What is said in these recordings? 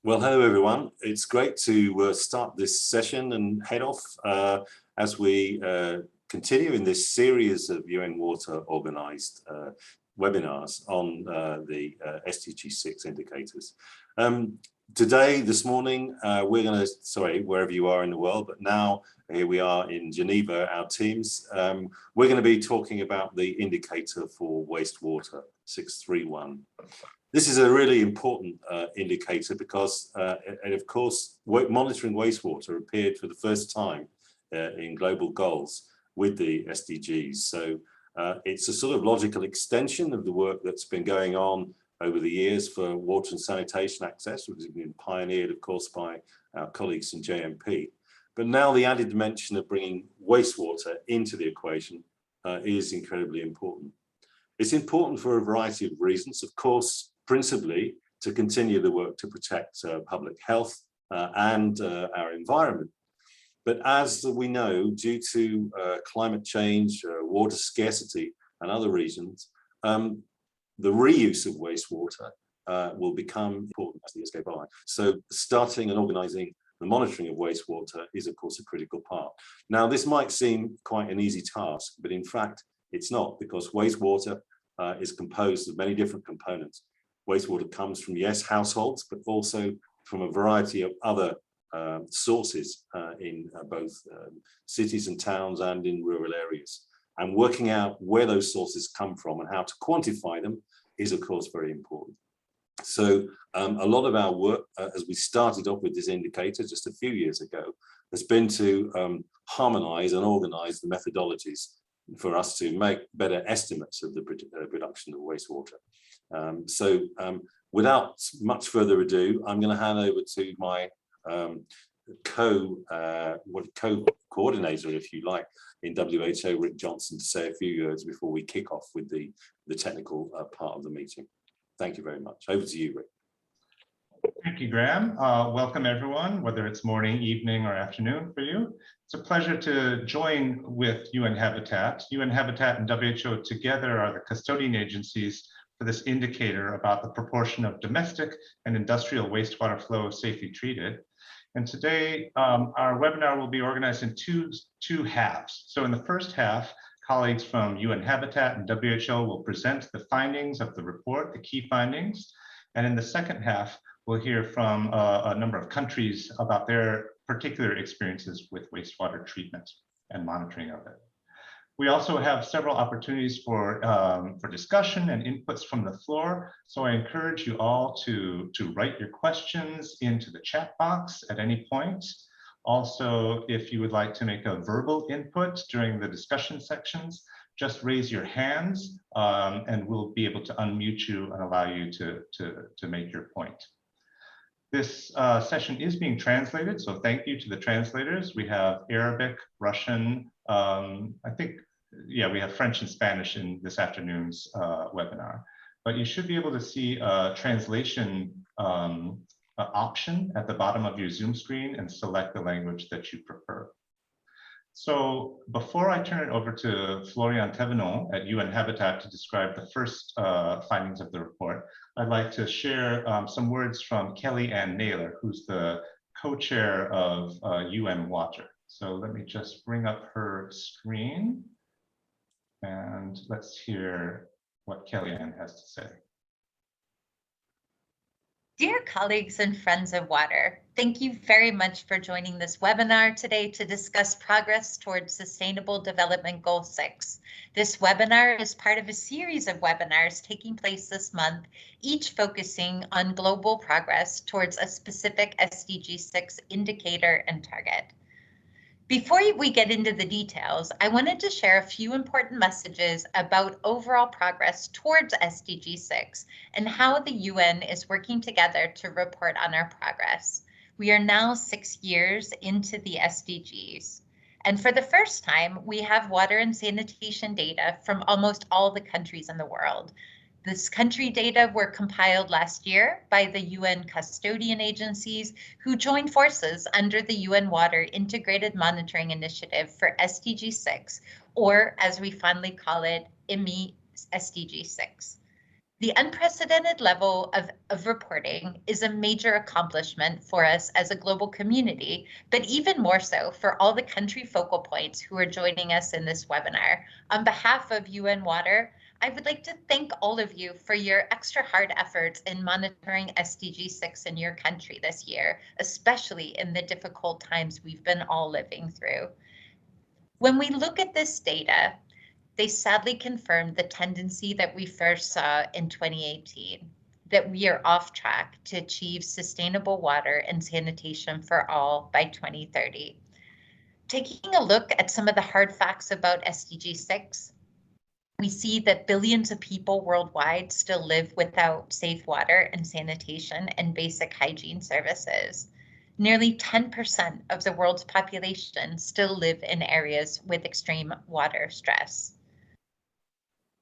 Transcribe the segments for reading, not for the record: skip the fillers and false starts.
Well, hello everyone. It's great to start this session and head off as we continue in this series of UN Water organized webinars on the SDG 6 indicators. Today, this morning, we're going to, sorry, wherever you are in the world, but now here we are in Geneva, our teams, we're going to be talking about the indicator for wastewater 631. This is a really important indicator because, and of course, monitoring wastewater appeared for the first time in global goals with the SDGs. So it's a sort of logical extension of the work that's been going on over the years for water and sanitation access, which has been pioneered, of course, by our colleagues in JMP. But now the added dimension of bringing wastewater into the equation is incredibly important. It's important for a variety of reasons, of course, principally to continue the work to protect public health and our environment. But as we know, due to climate change, water scarcity and other reasons, the reuse of wastewater will become important as the years go by. So starting and organizing the monitoring of wastewater is, of course, a critical part. Now, this might seem quite an easy task, but in fact, it's not, because wastewater is composed of many different components. Wastewater comes from, yes, households, but also from a variety of other sources in both cities and towns and in rural areas. And working out where those sources come from and how to quantify them is, of course, very important. So a lot of our work, as we started off with this indicator just a few years ago, has been to harmonize and organize the methodologies for us to make better estimates of the production of wastewater. Without much further ado, I'm going to hand over to my co-coordinator, if you like, in WHO, Rick Johnson, to say a few words before we kick off with the technical part of the meeting. Thank you very much. Over to you, Rick. Thank you, Graham. Welcome, everyone, whether it's morning, evening, or afternoon for you. It's a pleasure to join with UN Habitat. UN Habitat and WHO together are the custodian agencies for this indicator about the proportion of domestic and industrial wastewater flow safely treated. And today, our webinar will be organized in two halves. So in the first half, colleagues from UN Habitat and WHO will present the findings of the report, the key findings. And in the second half, we'll hear from a number of countries about their particular experiences with wastewater treatment and monitoring of it. We also have several opportunities for discussion and inputs from the floor. So I encourage you all to write your questions into the chat box at any point. Also, if you would like to make a verbal input during the discussion sections, just raise your hands and we'll be able to unmute you and allow you to make your point. This session is being translated, so thank you to the translators. We have Arabic, Russian, I think, yeah, we have French and Spanish in this afternoon's webinar. But you should be able to see a translation option at the bottom of your Zoom screen and select the language that you prefer. So before I turn it over to Florian Thévenon at UN Habitat to describe the first findings of the report, I'd like to share some words from Kelly Ann Naylor, who's the co-chair of UN Water. So let me just bring up her screen and let's hear what Kelly Ann has to say. Dear colleagues and friends of water, thank you very much for joining this webinar today to discuss progress towards Sustainable Development Goal 6. This webinar is part of a series of webinars taking place this month, each focusing on global progress towards a specific SDG 6 indicator and target. Before we get into the details, I wanted to share a few important messages about overall progress towards SDG 6 and how the UN is working together to report on our progress. We are now 6 years into the SDGs. And for the first time, we have water and sanitation data from almost all the countries in the world. This country data were compiled last year by the UN custodian agencies who joined forces under the UN Water Integrated Monitoring Initiative for SDG 6, or as we fondly call it, IMI SDG 6. The unprecedented level of reporting is a major accomplishment for us as a global community, but even more so for all the country focal points who are joining us in this webinar. On behalf of UN Water, I would like to thank all of you for your extra hard efforts in monitoring SDG 6 in your country this year, especially in the difficult times we've been all living through. When we look at this data, they sadly confirmed the tendency that we first saw in 2018, that we are off track to achieve sustainable water and sanitation for all by 2030. Taking a look at some of the hard facts about SDG 6, we see that billions of people worldwide still live without safe water and sanitation and basic hygiene services. Nearly 10% of the world's population still live in areas with extreme water stress.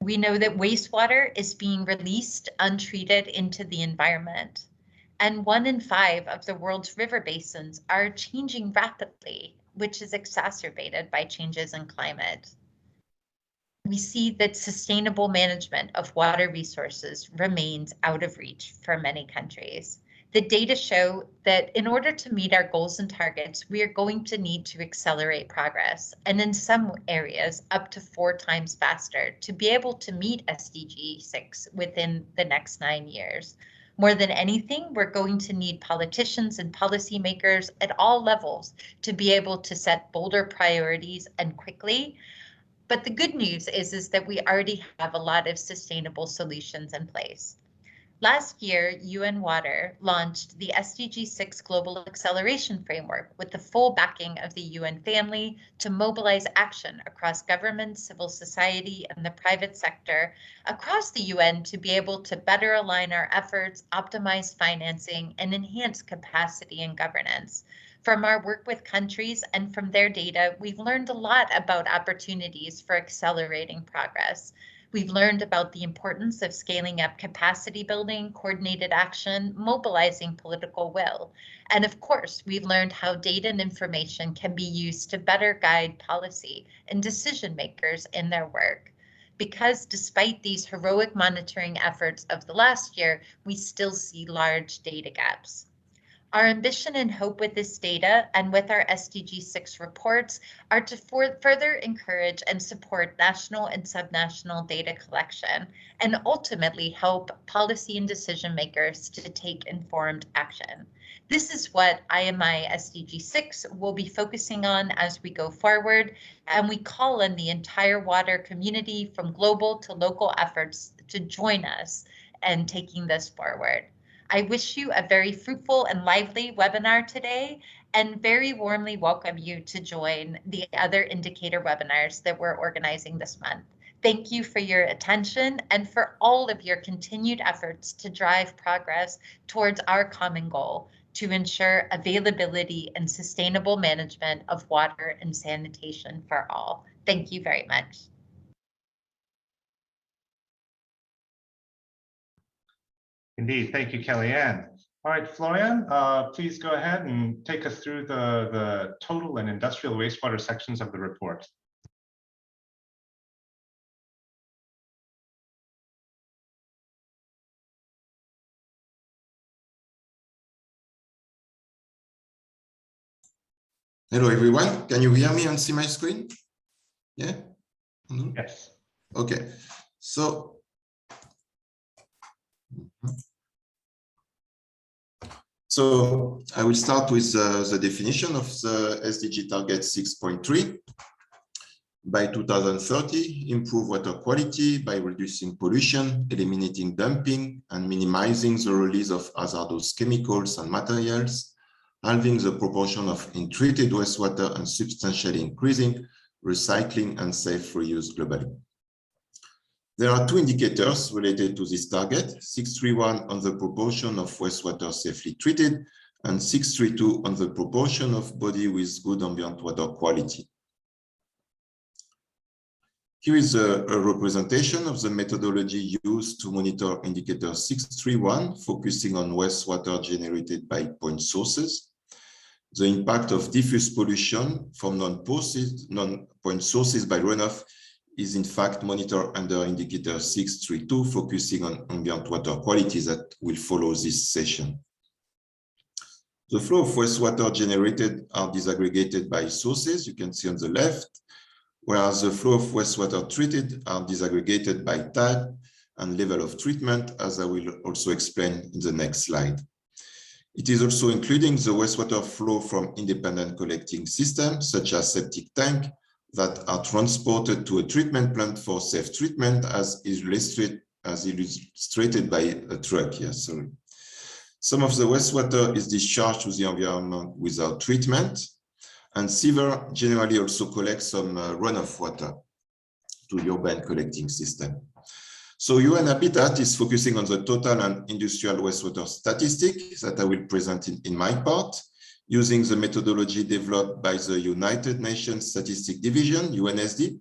We know that wastewater is being released untreated into the environment, and 1 in 5 of the world's river basins are changing rapidly, which is exacerbated by changes in climate. We see that sustainable management of water resources remains out of reach for many countries. The data show that in order to meet our goals and targets, we are going to need to accelerate progress, and in some areas up to 4 times faster to be able to meet SDG 6 within the next 9 years. More than anything, we're going to need politicians and policymakers at all levels to be able to set bolder priorities and quickly. But the good news is that we already have a lot of sustainable solutions in place. Last year, UN Water launched the SDG 6 Global Acceleration Framework with the full backing of the UN family to mobilize action across government, civil society, and the private sector across the UN to be able to better align our efforts, optimize financing, and enhance capacity and governance. From our work with countries and from their data, we've learned a lot about opportunities for accelerating progress. We've learned about the importance of scaling up capacity building, coordinated action, mobilizing political will. And of course, we've learned how data and information can be used to better guide policy and decision makers in their work. Because despite these heroic monitoring efforts of the last year, we still see large data gaps. Our ambition and hope with this data and with our SDG 6 reports are to further encourage and support national and subnational data collection and ultimately help policy and decision makers to take informed action. This is what IMI SDG 6 will be focusing on as we go forward, and we call on the entire water community from global to local efforts to join us in taking this forward. I wish you a very fruitful and lively webinar today and very warmly welcome you to join the other indicator webinars that we're organizing this month. Thank you for your attention and for all of your continued efforts to drive progress towards our common goal to ensure availability and sustainable management of water and sanitation for all. Thank you very much. Indeed, thank you, Kellyanne. All right, Florian, please go ahead and take us through the total and industrial wastewater sections of the report. Hello, everyone. Can you hear me and see my screen? Yeah? Mm-hmm. Yes. Okay. So I will start with the definition of the SDG target 6.3. By 2030, improve water quality by reducing pollution, eliminating dumping, and minimizing the release of hazardous chemicals and materials, halving the proportion of untreated wastewater and substantially increasing recycling and safe reuse globally. There are 2 indicators related to this target, 631 on the proportion of wastewater safely treated and 632 on the proportion of body with good ambient water quality. Here is a representation of the methodology used to monitor indicator 631, focusing on wastewater generated by point sources. The impact of diffuse pollution from non-point sources by runoff is in fact monitored under indicator 632, focusing on ambient water quality that will follow this session. The flow of wastewater generated are disaggregated by sources, you can see on the left, whereas the flow of wastewater treated are disaggregated by type and level of treatment, as I will also explain in the next slide. It is also including the wastewater flow from independent collecting systems, such as septic tank, that are transported to a treatment plant for safe treatment, as illustrated by a truck here. Sorry. Some of the wastewater is discharged to the environment without treatment, and sewer generally also collects some runoff water to urban collecting system. So UN Habitat is focusing on the total and industrial wastewater statistics that I will present in my part, using the methodology developed by the United Nations Statistics Division, UNSD,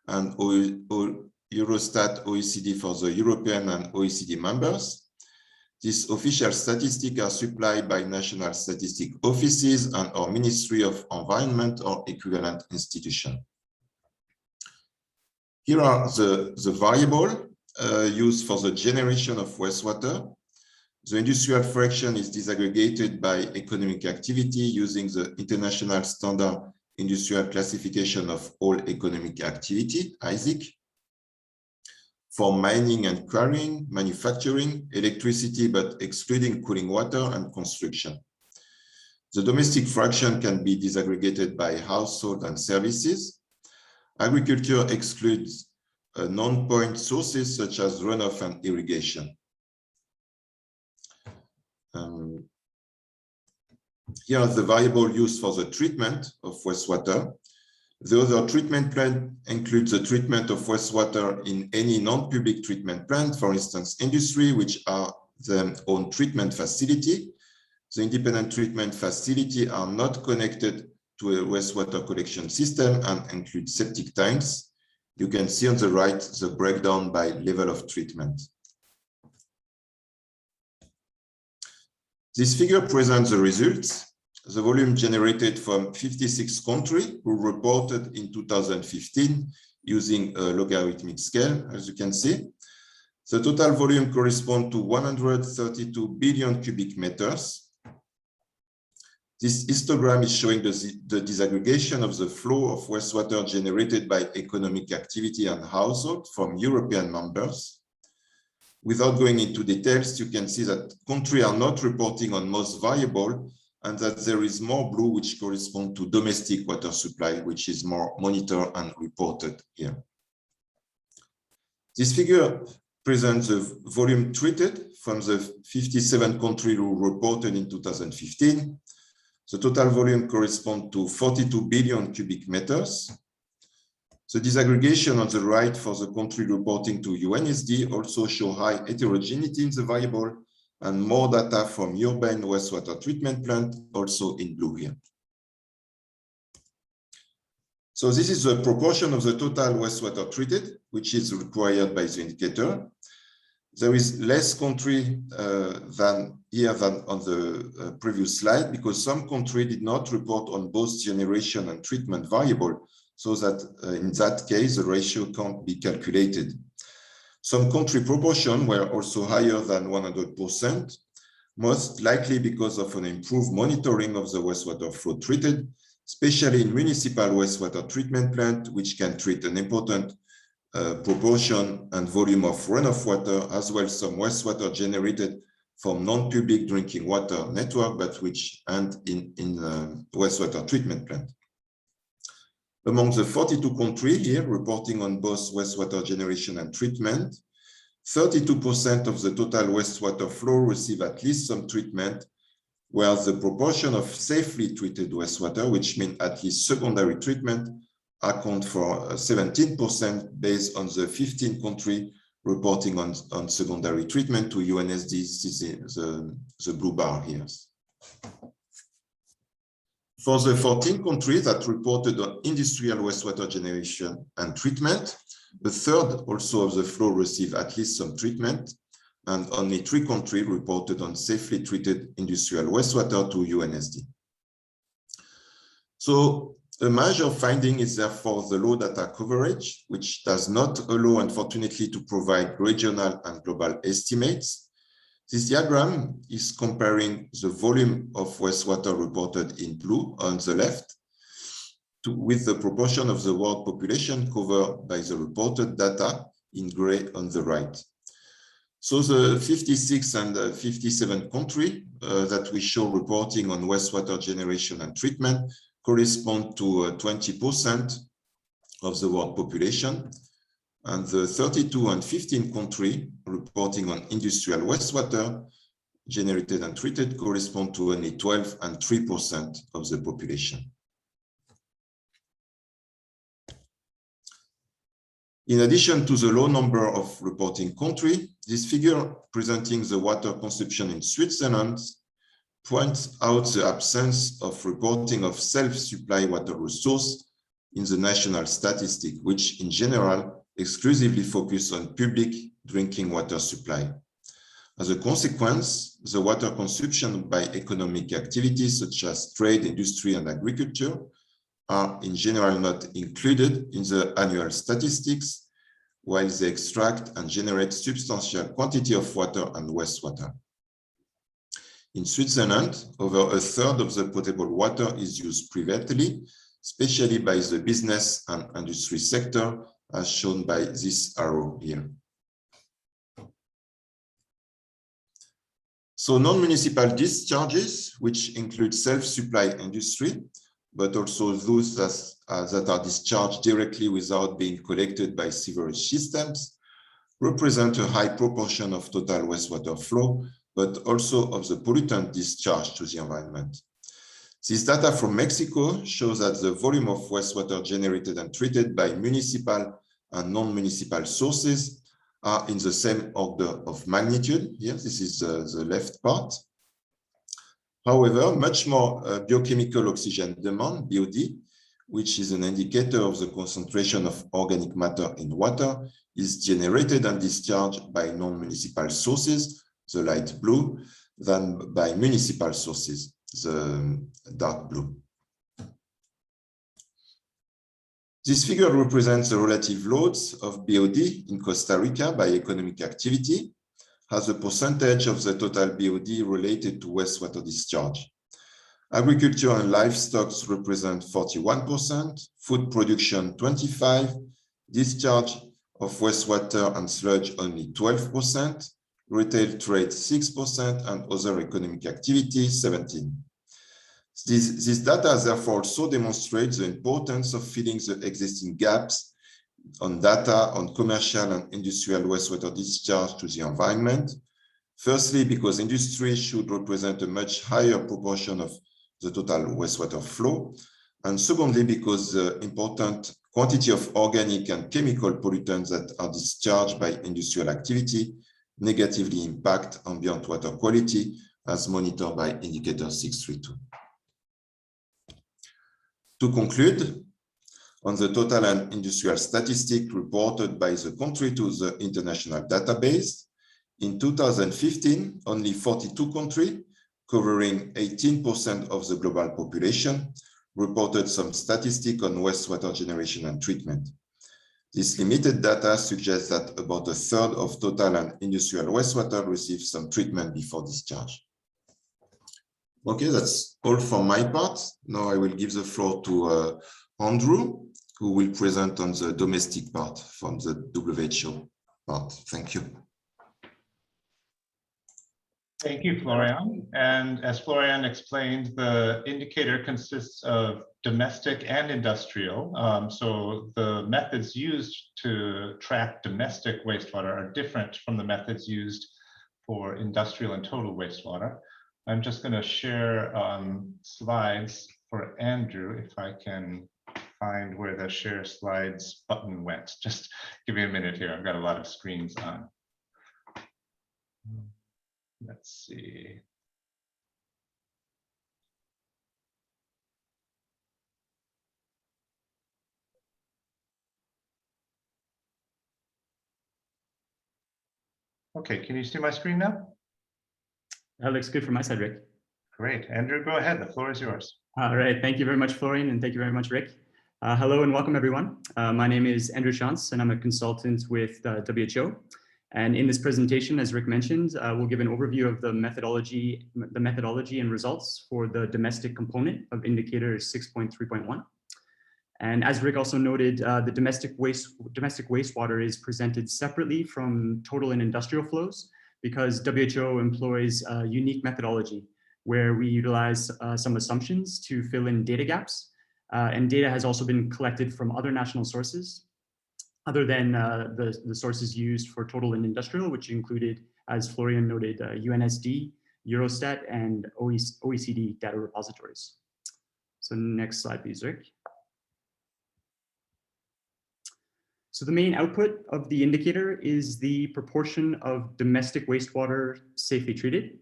and Eurostat OECD for the European and OECD members. These official statistics are supplied by national statistic offices and or Ministry of Environment or equivalent institution. Here are the variables used for the generation of wastewater. The industrial fraction is disaggregated by economic activity using the International Standard Industrial Classification of All Economic Activity, ISIC. For mining and quarrying, manufacturing, electricity, but excluding cooling water and construction. The domestic fraction can be disaggregated by household and services. Agriculture excludes non-point sources such as runoff and irrigation. Here are the variable used for the treatment of wastewater. The other treatment plant includes the treatment of wastewater in any non-public treatment plant, for instance, industry, which are their own treatment facility. The independent treatment facility are not connected to a wastewater collection system and include septic tanks. You can see on the right the breakdown by level of treatment. This figure presents the results. The volume generated from 56 countries who reported in 2015 using a logarithmic scale, as you can see. The total volume corresponds to 132 billion cubic meters. This histogram is showing the disaggregation of the flow of wastewater generated by economic activity and household from European members. Without going into details, you can see that countries are not reporting on most variable, and that there is more blue, which correspond to domestic water supply, which is more monitored and reported here. This figure presents the volume treated from the 57 countries who reported in 2015. The total volume corresponds to 42 billion cubic meters. The disaggregation on the right for the country reporting to UNSD also show high heterogeneity in the variable, and more data from urban wastewater treatment plant, also in blue here. So this is the proportion of the total wastewater treated, which is required by the indicator. There is less country than on the previous slide, because some countries did not report on both generation and treatment variable, so that in that case, the ratio can't be calculated. Some country proportion were also higher than 100%, most likely because of an improved monitoring of the wastewater flow treated, especially in municipal wastewater treatment plant, which can treat an important proportion and volume of runoff water, as well as some wastewater generated from non-public drinking water network, but which end in wastewater treatment plant. Among the 42 countries here reporting on both wastewater generation and treatment, 32% of the total wastewater flow receive at least some treatment, whereas the proportion of safely treated wastewater, which means at least secondary treatment, account for 17% based on the 15 countries reporting on secondary treatment to UNSD. This is the blue bar here. For the 14 countries that reported on industrial wastewater generation and treatment, a third also of the flow received at least some treatment, and only 3 countries reported on safely treated industrial wastewater to UNSD. So A major finding is therefore the low data coverage, which does not allow, unfortunately, to provide regional and global estimates. This diagram is comparing the volume of wastewater reported in blue on the left with the proportion of the world population covered by the reported data in gray on the right. So the 56 and 57 countries that we show reporting on wastewater generation and treatment correspond to 20% of the world population, and the 32 and 15 countries reporting on industrial wastewater generated and treated correspond to only 12 and 3% of the population. In addition to the low number of reporting countries, this figure presenting the water consumption in Switzerland points out the absence of reporting of self-supply water resource in the national statistic, which in general exclusively focus on public drinking water supply. As a consequence, the water consumption by economic activities such as trade, industry, and agriculture are in general not included in the annual statistics, while they extract and generate substantial quantity of water and wastewater. In Switzerland, over a third of the potable water is used privately, especially by the business and industry sector, as shown by this arrow here. So non-municipal discharges, which include self-supply industry, but also those that are discharged directly without being collected by sewerage systems, represent a high proportion of total wastewater flow, but also of the pollutant discharge to the environment. This data from Mexico shows that the volume of wastewater generated and treated by municipal and non-municipal sources are in the same order of magnitude. Here, this is the left part. However, much more biochemical oxygen demand, BOD, which is an indicator of the concentration of organic matter in water, is generated and discharged by non-municipal sources, the light blue, than by municipal sources, the dark blue. This figure represents the relative loads of BOD in Costa Rica by economic activity as a percentage of the total BOD related to wastewater discharge. Agriculture and livestock represent 41%, food production 25%, discharge of wastewater and sludge only 12%, retail trade 6%, and other economic activity 17%. This data therefore also demonstrates the importance of filling the existing gaps on data on commercial and industrial wastewater discharge to the environment. Firstly, because industry should represent a much higher proportion of the total wastewater flow. And secondly, because the important quantity of organic and chemical pollutants that are discharged by industrial activity negatively impact ambient water quality as monitored by indicator 632. To conclude, on the total and industrial statistic reported by the country to the international database, in 2015, only 42 countries, covering 18% of the global population, reported some statistic on wastewater generation and treatment. This limited data suggests that about a third of total and industrial wastewater receives some treatment before discharge. Okay, that's all from my part. Now I will give the floor to Andrew, who will present on the domestic part from the WHO part. Thank you. Thank you, Florian. And as Florian explained, the indicator consists of domestic and industrial. So the methods used to track domestic wastewater are different from the methods used for industrial and total wastewater. I'm just going to share slides for Andrew, if I can find where the share slides button went. Just give me a minute here. I've got a lot of screens on. Let's see. Okay, can you see my screen now? That looks good from my side, Rick. Great. Andrew, go ahead. The floor is yours. All right. Thank you very much, Florian, and thank you very much, Rick. Hello and welcome, everyone. My name is Andrew Shantz, and I'm a consultant with WHO. And in this presentation, as Rick mentioned, we'll give an overview of the methodology and results for the domestic component of indicator 6.3.1. And as Rick also noted, the domestic wastewater is presented separately from total and industrial flows because WHO employs a unique methodology where we utilize some assumptions to fill in data gaps. And data has also been collected from other national sources other than the sources used for total and industrial, which included, as Florian noted, UNSD, Eurostat, and OECD data repositories. So next slide, please, Rick. So the main output of the indicator is the proportion of domestic wastewater safely treated.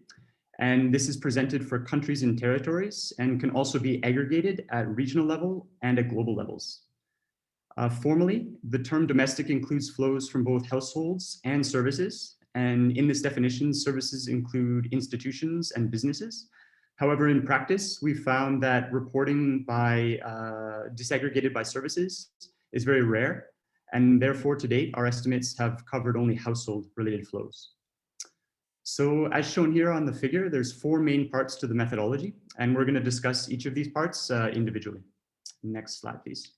And this is presented for countries and territories and can also be aggregated at regional level and at global levels. Formally, the term domestic includes flows from both households and services. And in this definition, services include institutions and businesses. However, in practice, we found that reporting by disaggregated by services is very rare. And therefore, to date, our estimates have covered only household-related flows. So as shown here on the figure, there's 4 main parts to the methodology, and we're going to discuss each of these parts individually. Next slide, please.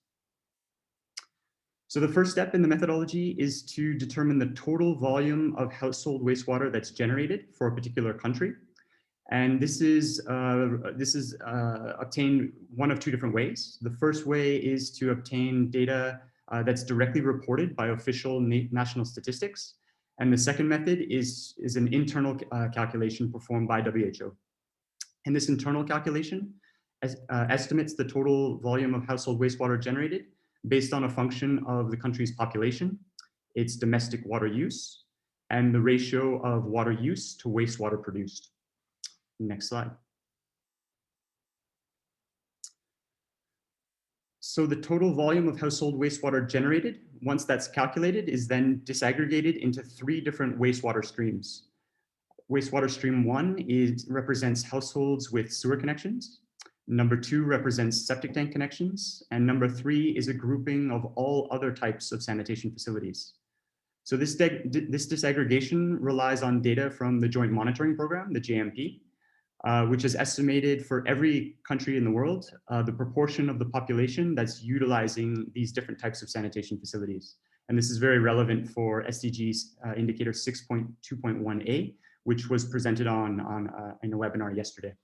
So the first step in the methodology is to determine the total volume of household wastewater that's generated for a particular country. And this is obtained one of 2 different ways. The first way is to obtain data that's directly reported by official national statistics. And the second method is an internal calculation performed by WHO. And this internal calculation estimates the total volume of household wastewater generated based on a function of the country's population, its domestic water use, and the ratio of water use to wastewater produced. Next slide. So the total volume of household wastewater generated, once that's calculated, is then disaggregated into 3 different wastewater streams. Wastewater stream 1 represents households with sewer connections. Number 2 represents septic tank connections. And number 3 is a grouping of all other types of sanitation facilities. So this disaggregation relies on data from the Joint Monitoring Program, the JMP, which is estimated for every country in the world, the proportion of the population that's utilizing these different types of sanitation facilities. And this is very relevant for SDG's indicator 6.2.1a, which was presented in a webinar yesterday.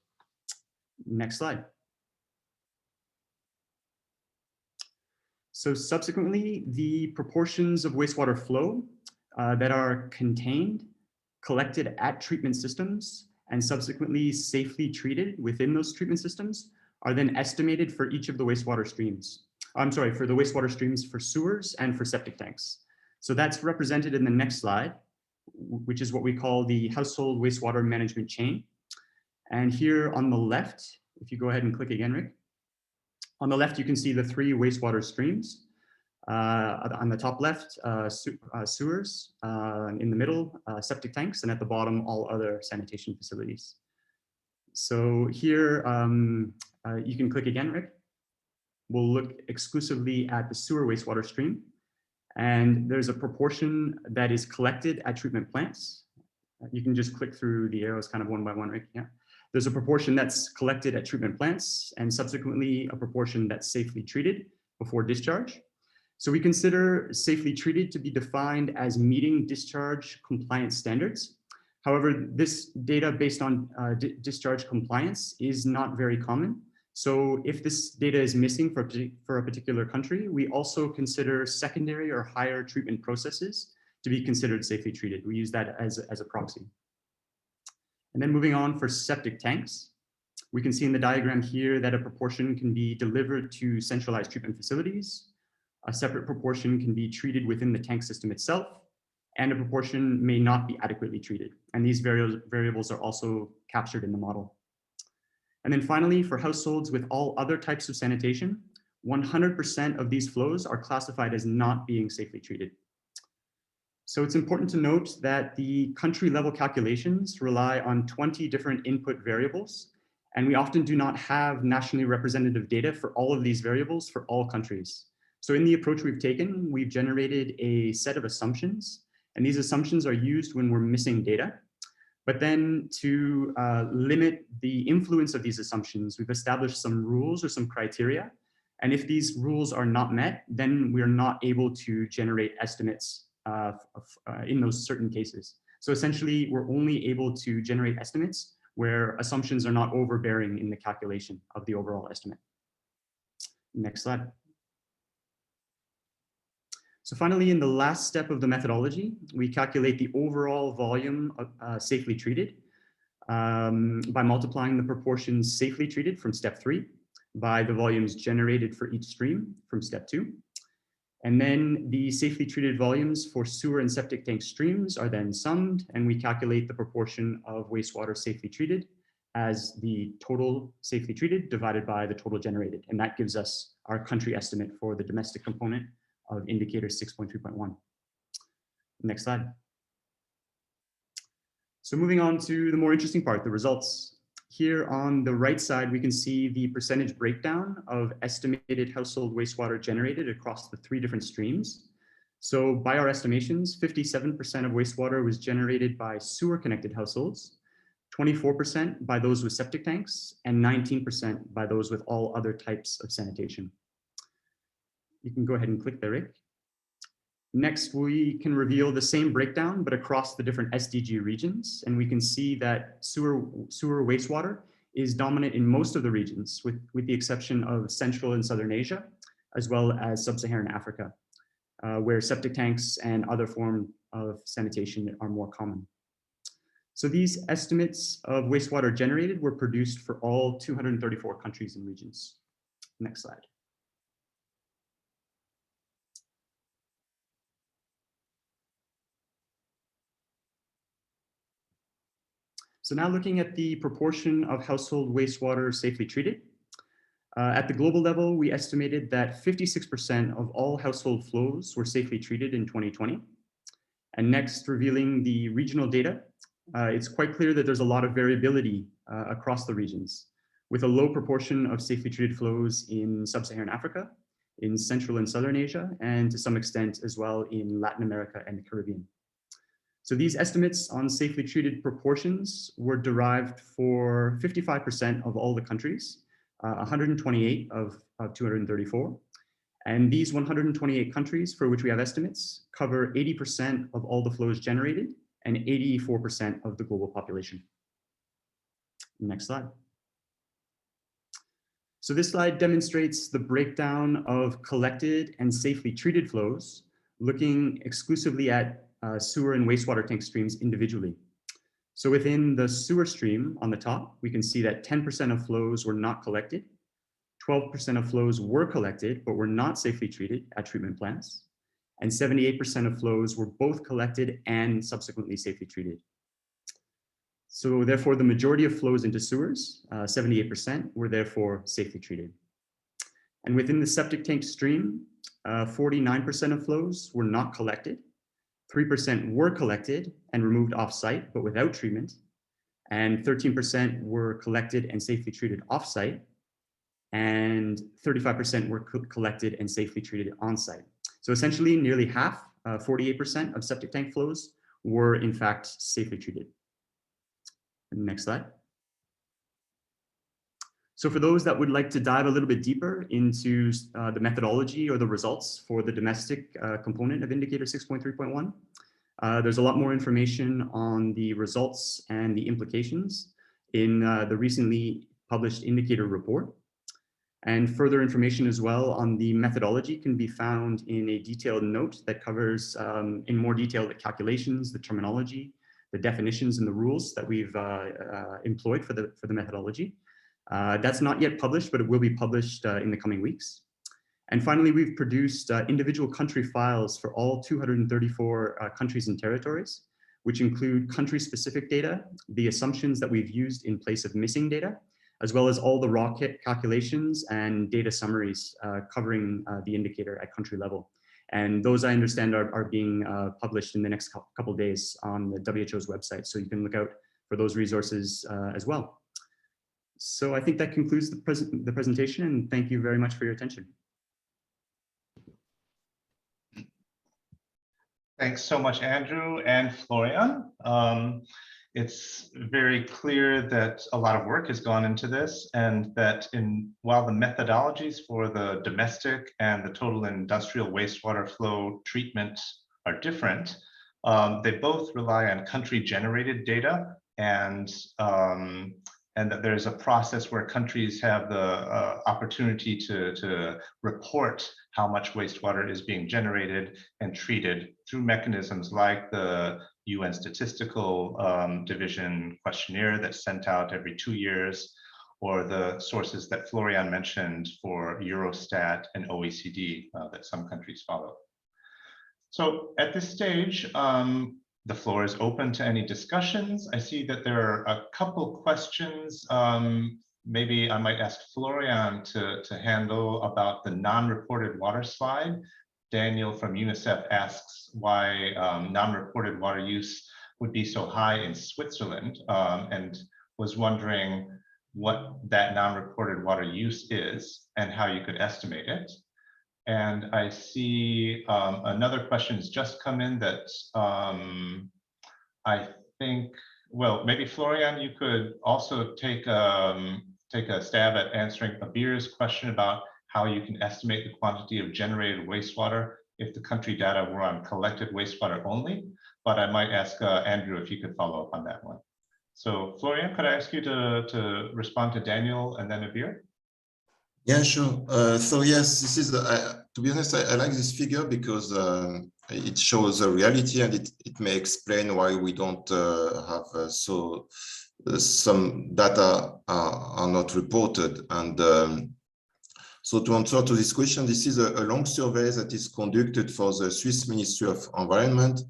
Next slide. So subsequently, the proportions of wastewater flow that are contained, collected at treatment systems, and subsequently safely treated within those treatment systems are then estimated for each of the wastewater streams. I'm sorry, for the wastewater streams for sewers and for septic tanks. So that's represented in the next slide, which is what we call the household wastewater management chain. And here on the left, if you go ahead and click again, Rick, on the left, you can see the 3 wastewater streams. On the top left, sewers, in the middle, septic tanks, and at the bottom, all other sanitation facilities. So here, you can click again, Rick. We'll look exclusively at the sewer wastewater stream. And there's a proportion that is collected at treatment plants. You can just click through the arrows kind of one by one, Rick. Yeah. There's a proportion that's collected at treatment plants and subsequently a proportion that's safely treated before discharge. So we consider safely treated to be defined as meeting discharge compliance standards. However, this data based on discharge compliance is not very common. So if this data is missing for a particular country, we also consider secondary or higher treatment processes to be considered safely treated. We use that as a proxy. And then moving on for septic tanks, we can see in the diagram here that a proportion can be delivered to centralized treatment facilities. A separate proportion can be treated within the tank system itself, and a proportion may not be adequately treated. And these variables are also captured in the model. And then finally, for households with all other types of sanitation, 100% of these flows are classified as not being safely treated. So it's important to note that the country level calculations rely on 20 different input variables, And we often do not have nationally representative data for all of these variables for all countries. So in the approach we've taken, we've generated a set of assumptions, and these assumptions are used when we're missing data. But then to limit the influence of these assumptions, we've established some rules or some criteria. And if these rules are not met, then we're not able to generate estimates in those certain cases. So essentially, we're only able to generate estimates where assumptions are not overbearing in the calculation of the overall estimate. Next slide. So finally, in the last step of the methodology, we calculate the overall volume of safely treated by multiplying the proportions safely treated from step 3 by the volumes generated for each stream from step 2. And then the safely treated volumes for sewer and septic tank streams are then summed, and we calculate the proportion of wastewater safely treated as the total safely treated divided by the total generated. And that gives us our country estimate for the domestic component of indicator 6.3.1. Next slide. So moving on to the more interesting part, the results. Here on the right side, we can see the percentage breakdown of estimated household wastewater generated across the 3 different streams. So by our estimations, 57% of wastewater was generated by sewer connected households, 24% by those with septic tanks, and 19% by those with all other types of sanitation. You can go ahead and click there, Rick. Next, we can reveal the same breakdown, but across the different SDG regions. And we can see that sewer wastewater is dominant in most of the regions, with the exception of Central and Southern Asia, as well as Sub-Saharan Africa, where septic tanks and other forms of sanitation are more common. So these estimates of wastewater generated were produced for all 234 countries and regions. Next slide. So now looking at the proportion of household wastewater safely treated. At the global level, we estimated that 56% of all household flows were safely treated in 2020. And next, revealing the regional data, it's quite clear that there's a lot of variability across the regions, with a low proportion of safely treated flows in Sub-Saharan Africa, in Central and Southern Asia, and to some extent as well in Latin America and the Caribbean. So these estimates on safely treated proportions were derived for 55% of all the countries, 128 of 234. And these 128 countries for which we have estimates cover 80% of all the flows generated and 84% of the global population. Next slide. So this slide demonstrates the breakdown of collected and safely treated flows, looking exclusively at sewer and wastewater tank streams individually. So within the sewer stream on the top, we can see that 10% of flows were not collected, 12% of flows were collected but were not safely treated at treatment plants, and 78% of flows were both collected and subsequently safely treated. So therefore, the majority of flows into sewers, 78%, were therefore safely treated. And within the septic tank stream, 49% of flows were not collected, 3% were collected and removed off-site, but without treatment, and 13% were collected and safely treated off-site, and 35% were collected and safely treated on-site. So essentially, nearly half, 48% of septic tank flows were in fact safely treated. Next slide. So for those that would like to dive a little bit deeper into the methodology or the results for the domestic component of indicator 6.3.1, there's a lot more information on the results and the implications in the recently published indicator report. And further information as well on the methodology can be found in a detailed note that covers in more detail the calculations, the terminology, the definitions and the rules that we've employed for the methodology. That's not yet published, but it will be published in the coming weeks. And finally, we've produced individual country files for all 234 countries and territories, which include country-specific data, the assumptions that we've used in place of missing data, as well as all the raw calculations and data summaries covering the indicator at country level. And those, I understand, are being published in the next couple of days on the WHO's website. So you can look out for those resources as well. So I think that concludes the presentation, and thank you very much for your attention. Thanks so much, Andrew and Florian. It's very clear that a lot of work has gone into this, and that while the methodologies for the domestic and the total industrial wastewater flow treatment are different, they both rely on country-generated data, and that there's a process where countries have the opportunity to report how much wastewater is being generated and treated through mechanisms like the UN Statistical Division questionnaire that's sent out every 2 years, or the sources that Florian mentioned for Eurostat and OECD that some countries follow. So at this stage, the floor is open to any discussions. I see that there are a couple questions. Maybe I might ask Florian to handle about the non-reported water slide. Daniel from UNICEF asks why non-reported water use would be so high in Switzerland, and was wondering what that non-reported water use is and how you could estimate it. And I see another question has just come in that I think, well, maybe Florian, you could also take a stab at answering Abir's question about how you can estimate the quantity of generated wastewater if the country data were on collected wastewater only. But I might ask Andrew if you could follow up on that one. So Florian, could I ask you to respond to Daniel and then Abir? Yeah, sure. So yes, this is, to be honest, I like this figure because it shows a reality, and it may explain why we don't have some data are not reported. And so to answer to this question, this is a long survey that is conducted for the Swiss Ministry of Environment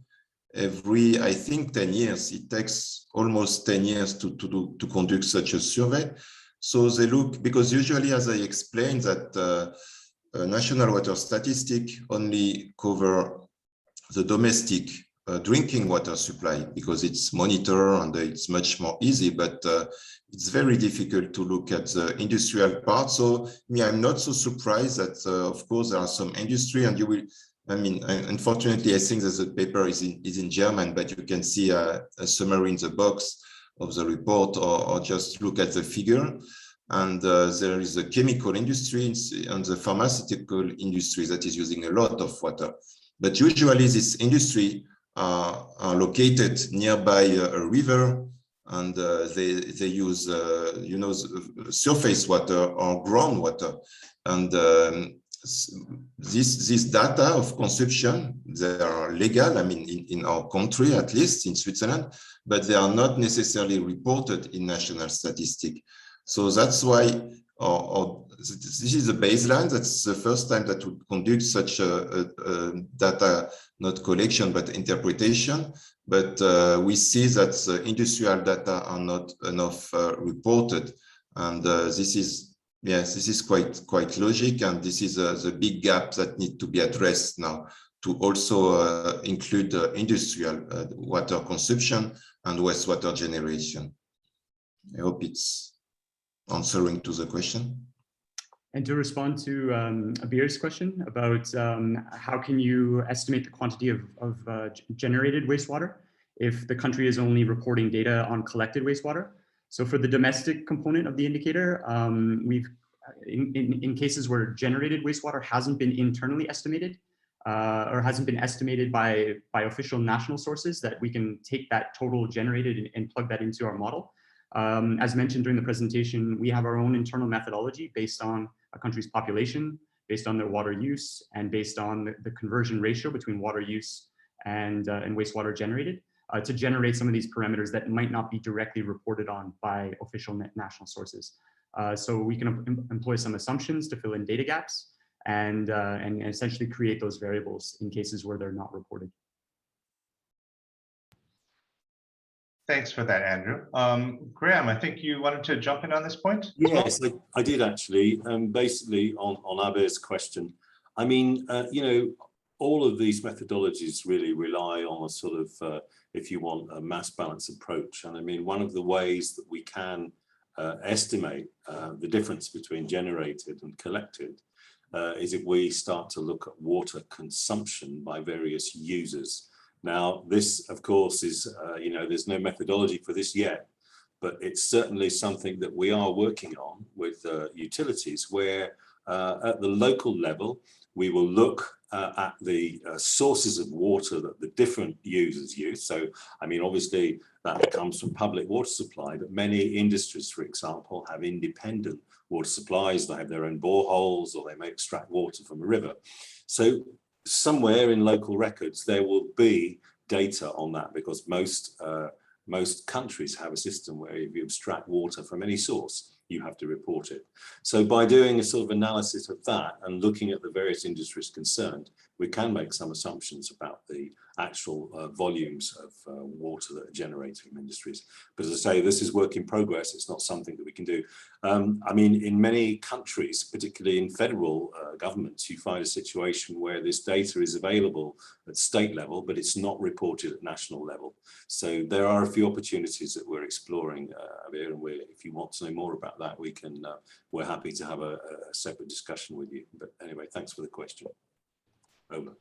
every, I think, 10 years. It takes almost 10 years to conduct such a survey. So they look, because usually, as I explained, that national water statistic only cover the domestic drinking water supply, because it's monitored and it's much more easy, but it's very difficult to look at the industrial part. So I'm not so surprised that, of course, there are some industry, and you will, I mean, unfortunately, I think that the paper is in German, but you can see a summary in the box of the report, or just look at the figure. And there is a chemical industry and the pharmaceutical industry that is using a lot of water. But usually this industry are located nearby a river, and they use, surface water or groundwater. And this data of consumption, they are legal, I mean, in our country, at least in Switzerland, but they are not necessarily reported in national statistic. So that's why this is a baseline. That's the first time that we conduct such a data, not collection, but interpretation. But we see that the industrial data are not enough reported. And this is quite logic. And this is the big gap that need to be addressed now, to also include industrial water consumption and wastewater generation. I hope it's answering to the question. And to respond to Abir's question about how can you estimate the quantity of generated wastewater if the country is only reporting data on collected wastewater. So for the domestic component of the indicator, we've in cases where generated wastewater hasn't been internally estimated or hasn't been estimated by official national sources, that we can take that total generated and plug that into our model. As mentioned during the presentation, we have our own internal methodology based on a country's population, based on their water use, and based on the conversion ratio between water use and wastewater generated to generate some of these parameters that might not be directly reported on by official national sources. So we can employ some assumptions to fill in data gaps and essentially create those variables in cases where they're not reported. Thanks for that, Andrew. Graham, I think you wanted to jump in on this point? Yes, I did actually. Basically, on Abir's question, I mean, all of these methodologies really rely on a sort of, if you want, a mass balance approach. And I mean, one of the ways that we can estimate the difference between generated and collected is if we start to look at water consumption by various users. Now, this, of course, is, there's no methodology for this yet, but it's certainly something that we are working on with utilities, where at the local level, we will look at the sources of water that the different users use. So, I mean, obviously that comes from public water supply, but many industries, for example, have independent water supplies. They have their own boreholes, or they may extract water from a river. So somewhere in local records, there will be data on that, because most countries have a system where if you extract water from any source, you have to report it. So by doing a sort of analysis of that and looking at the various industries concerned, we can make some assumptions about the actual volumes of water that are generated from industries. But as I say, this is work in progress. It's not something that we can do. I mean, in many countries, particularly in federal governments, you find a situation where this data is available at state level, but it's not reported at national level. So there are a few opportunities that we're exploring here, and if you want to know more about that, we're happy to have a separate discussion with you. But anyway, thanks for the question. Over.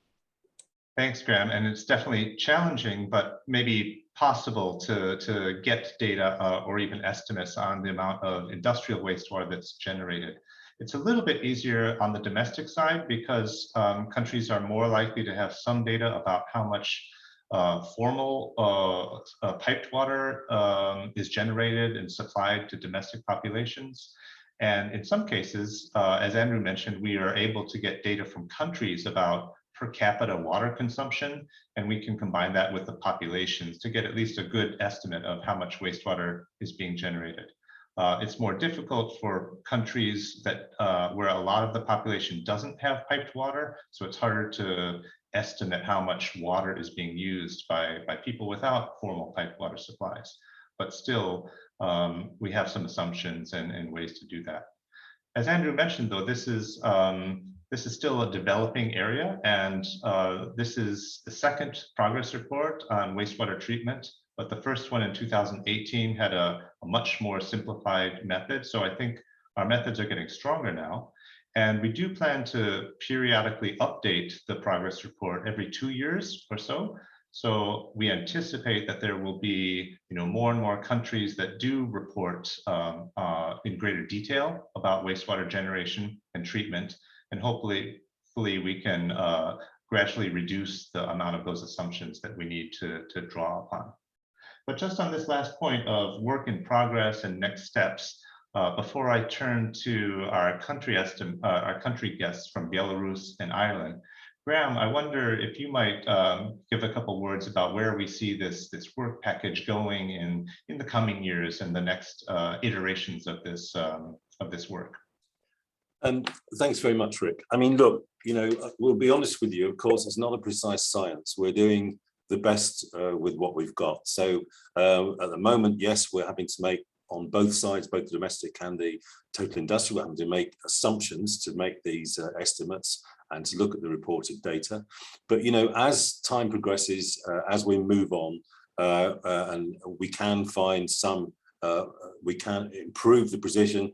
Thanks, Graham. And it's definitely challenging, but maybe possible to get data or even estimates on the amount of industrial wastewater that's generated. It's a little bit easier on the domestic side, because countries are more likely to have some data about how much formal piped water is generated and supplied to domestic populations. And in some cases, as Andrew mentioned, we are able to get data from countries about per capita water consumption, and we can combine that with the populations to get at least a good estimate of how much wastewater is being generated. It's more difficult for countries that where a lot of the population doesn't have piped water, so it's harder to estimate how much water is being used by people without formal piped water supplies. But still, we have some assumptions and ways to do that. As Andrew mentioned, though, this is still a developing area, and this is the second progress report on wastewater treatment, but the first one in 2018 had a much more simplified method. So I think our methods are getting stronger now. And we do plan to periodically update the progress report every 2 years or so. So we anticipate that there will be, more and more countries that do report in greater detail about wastewater generation and treatment, and hopefully we can gradually reduce the amount of those assumptions that we need to draw upon. But just on this last point of work in progress and next steps, before I turn to our country guests from Belarus and Ireland, Graham, I wonder if you might give a couple words about where we see this work package going in the coming years and the next iterations of this work. Thanks very much, Rick. I mean, look, we'll be honest with you. Of course, it's not a precise science. We're doing the best with what we've got. So at the moment, yes, we're having to make on both sides, both the domestic and the total industrial, we're having to make assumptions to make these estimates and to look at the reported data. But, as time progresses, as we move on, and we can find we can improve the precision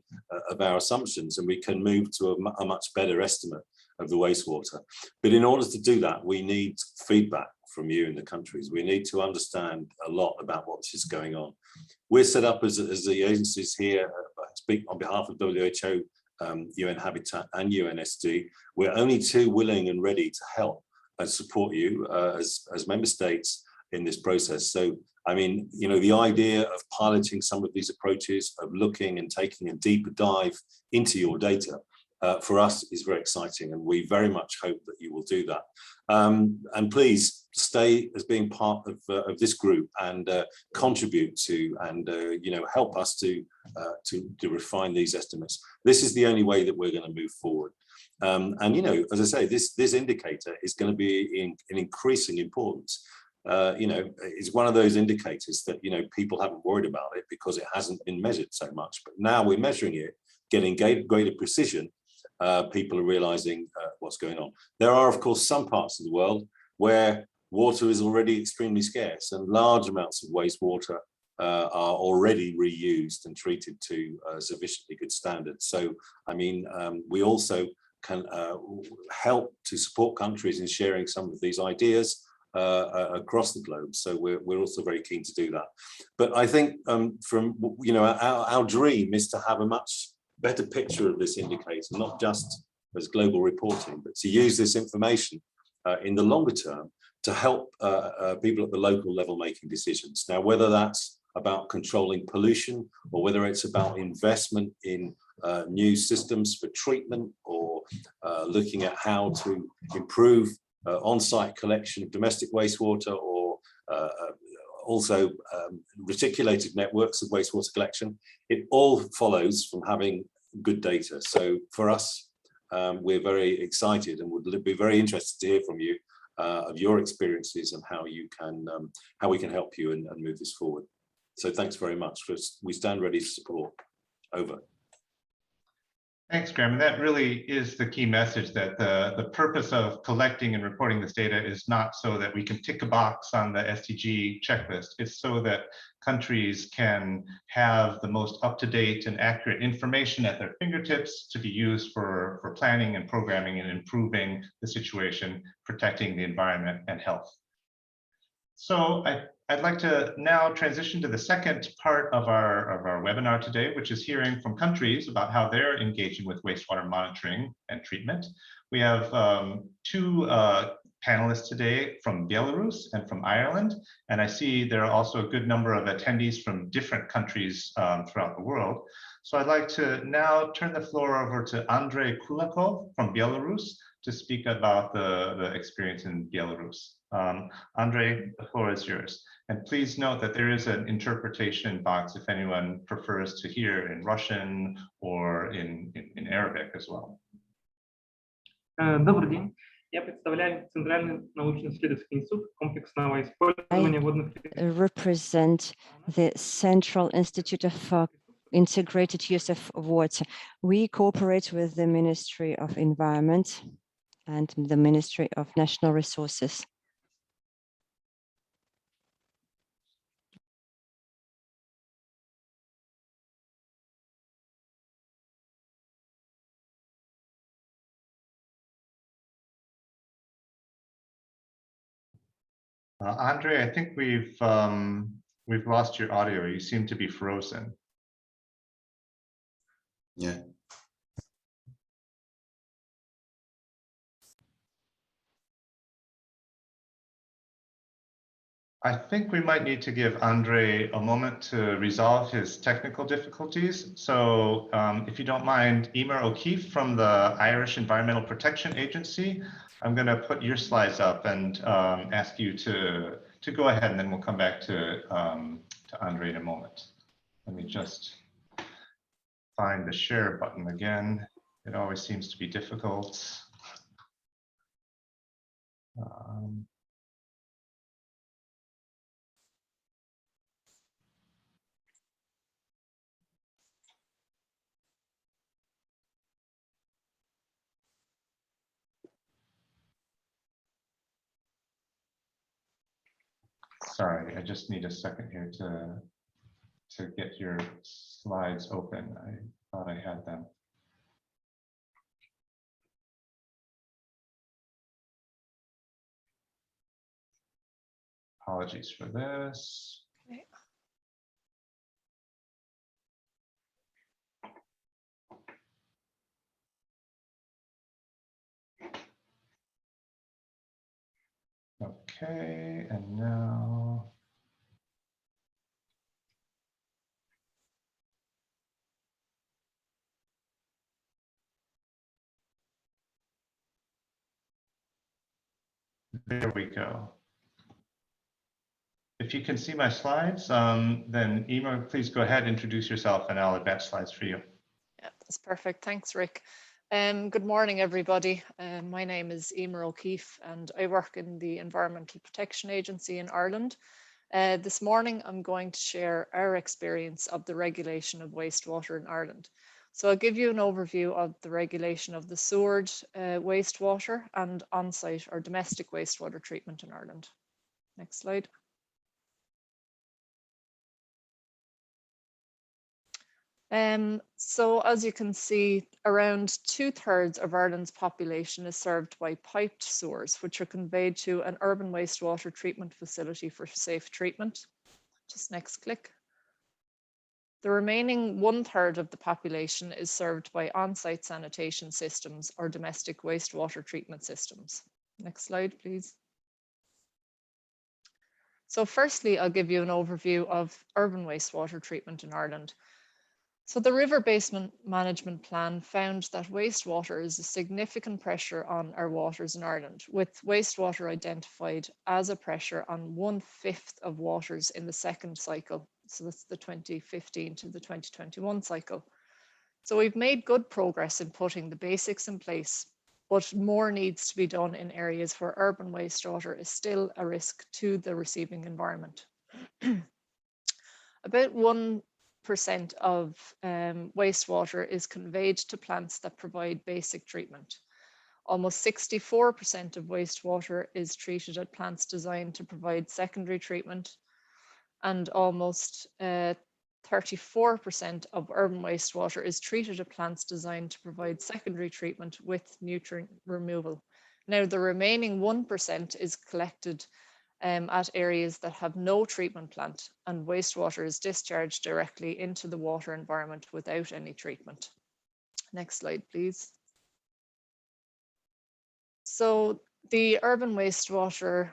of our assumptions, and we can move to a much better estimate of the wastewater. But in order to do that, we need feedback from you in the countries. We need to understand a lot about what is going on. We're set up as the agencies here, speak on behalf of WHO, UN Habitat and UNSD. We're only too willing and ready to help and support you as member states in this process. So, I mean, the idea of piloting some of these approaches, of looking and taking a deeper dive into your data, for us is very exciting, and we very much hope that you will do that. And please stay as being part of this group and contribute to and help us to refine these estimates. This is the only way that we're going to move forward. And as I say, this indicator is going to be in increasing importance. It's one of those indicators that people haven't worried about it because it hasn't been measured so much. But now we're measuring it, getting greater precision. People are realizing what's going on. There are, of course, some parts of the world where water is already extremely scarce, and large amounts of wastewater are already reused and treated to sufficiently good standards. So, I mean, we also can help to support countries in sharing some of these ideas across the globe. So we're also very keen to do that. But I think from, you know, our dream is to have a much better picture of this indicator, not just as global reporting, but to use this information in the longer term to help people at the local level making decisions. Now, whether that's about controlling pollution or whether it's about investment in new systems for treatment or looking at how to improve on-site collection of domestic wastewater or also reticulated networks of wastewater collection, it all follows from having good data. So for us, we're very excited and would be very interested to hear from you of your experiences and how you can, how we can help you and move this forward. So thanks very much. We stand ready to support. Over. Thanks, Graham. And that really is the key message, that the purpose of collecting and reporting this data is not so that we can tick a box on the SDG checklist. It's so that countries can have the most up-to-date and accurate information at their fingertips to be used for planning and programming and improving the situation, protecting the environment and health. So I'd like to now transition to the second part of our webinar today, which is hearing from countries about how they're engaging with wastewater monitoring and treatment. We have two panelists today from Belarus and from Ireland, and I see there are also a good number of attendees from different countries throughout the world. So I'd like to now turn the floor over to Andrei Kulakov from Belarus to speak about the experience in Belarus. Andrei, the floor is yours. And please note that there is an interpretation box if anyone prefers to hear in Russian or in Arabic as well. Добрый день. Я представляю Центральный научно-исследовательский институт комплексного использования водных. I represent the Central Institute of Integrated Use of Water. We cooperate with the Ministry of Environment and the Ministry of National Resources. Andrei, I think we've lost your audio. You seem to be frozen. Yeah. I think we might need to give Andrei a moment to resolve his technical difficulties. So if you don't mind, Emer O'Keefe from the Irish Environmental Protection Agency, I'm going to put your slides up and ask you to go ahead, and then we'll come back to Andrei in a moment. Let me just find the share button again. It always seems to be difficult. Sorry, I just need a second here to get your slides open. I thought I had them. Apologies for this. Okay. Okay, and now. There we go. If you can see my slides, then Emer, please go ahead, introduce yourself, and I'll advance slides for you. Yeah, that's perfect. Thanks, Rick. Good morning, everybody. My name is Emer O'Keefe, and I work in the Environmental Protection Agency in Ireland. This morning, I'm going to share our experience of the regulation of wastewater in Ireland. So I'll give you an overview of the regulation of the sewered wastewater and on-site or domestic wastewater treatment in Ireland. Next slide. So as you can see, around 2/3 of Ireland's population is served by piped sewers, which are conveyed to an urban wastewater treatment facility for safe treatment. Just next click. The remaining 1/3 of the population is served by on-site sanitation systems or domestic wastewater treatment systems. Next slide, please. So firstly, I'll give you an overview of urban wastewater treatment in Ireland. So the River Basement Management Plan found that wastewater is a significant pressure on our waters in Ireland, with wastewater identified as a pressure on 1/5 of waters in the second cycle. So that's the 2015 to the 2021 cycle. So we've made good progress in putting the basics in place, but more needs to be done in areas where urban wastewater is still a risk to the receiving environment. About 1% of wastewater is conveyed to plants that provide basic treatment. Almost 64% of wastewater is treated at plants designed to provide secondary treatment, and almost 34% of urban wastewater is treated at plants designed to provide secondary treatment with nutrient removal. Now, the remaining 1% is collected at areas that have no treatment plant, and wastewater is discharged directly into the water environment without any treatment. Next slide, please. So the Urban Wastewater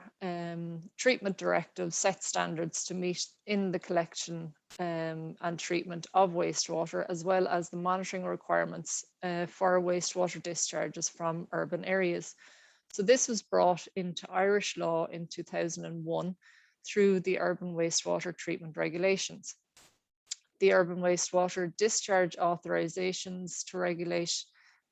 Treatment Directive sets standards to meet in the collection and treatment of wastewater, as well as the monitoring requirements for wastewater discharges from urban areas. So this was brought into Irish law in 2001 through the Urban Wastewater Treatment Regulations. The Urban Wastewater Discharge Authorizations to regulate,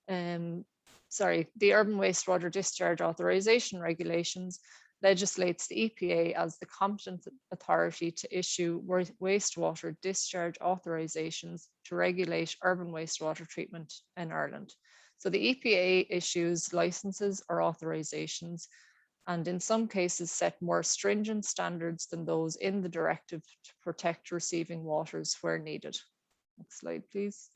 the Urban Wastewater Discharge Authorization Regulations legislates the EPA as the competent authority to issue wastewater discharge authorizations to regulate urban wastewater treatment in Ireland. So the EPA issues licenses or authorizations, and in some cases set more stringent standards than those in the directive to protect receiving waters where needed. Next slide, please.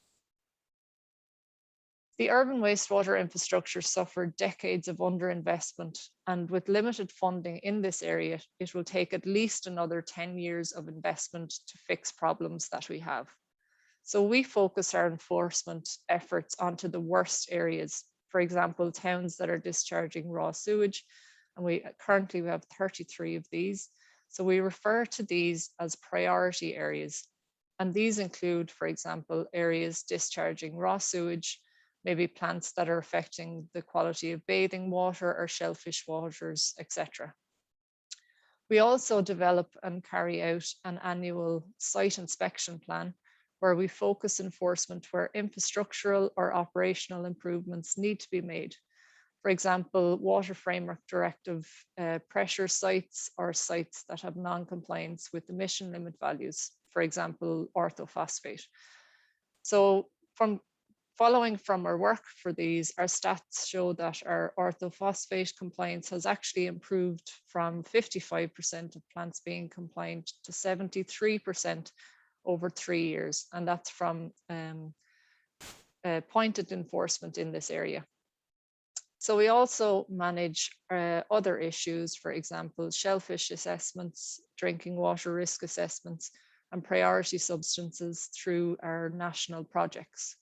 The urban wastewater infrastructure suffered decades of underinvestment, and with limited funding in this area, it will take at least another 10 years of investment to fix problems that we have. So we focus our enforcement efforts onto the worst areas. For example, towns that are discharging raw sewage, and we currently have 33 of these. So we refer to these as priority areas. And these include, for example, areas discharging raw sewage, maybe plants that are affecting the quality of bathing water or shellfish waters, etc. We also develop and carry out an annual site inspection plan where we focus enforcement where infrastructural or operational improvements need to be made. For example, Water Framework Directive pressure sites or sites that have non-compliance with emission limit values, for example, orthophosphate. So following from our work for these, our stats show that our orthophosphate compliance has actually improved from 55% of plants being compliant to 73% over 3 years, and that's from pointed enforcement in this area. So we also manage other issues, for example, shellfish assessments, drinking water risk assessments, and priority substances through our national projects.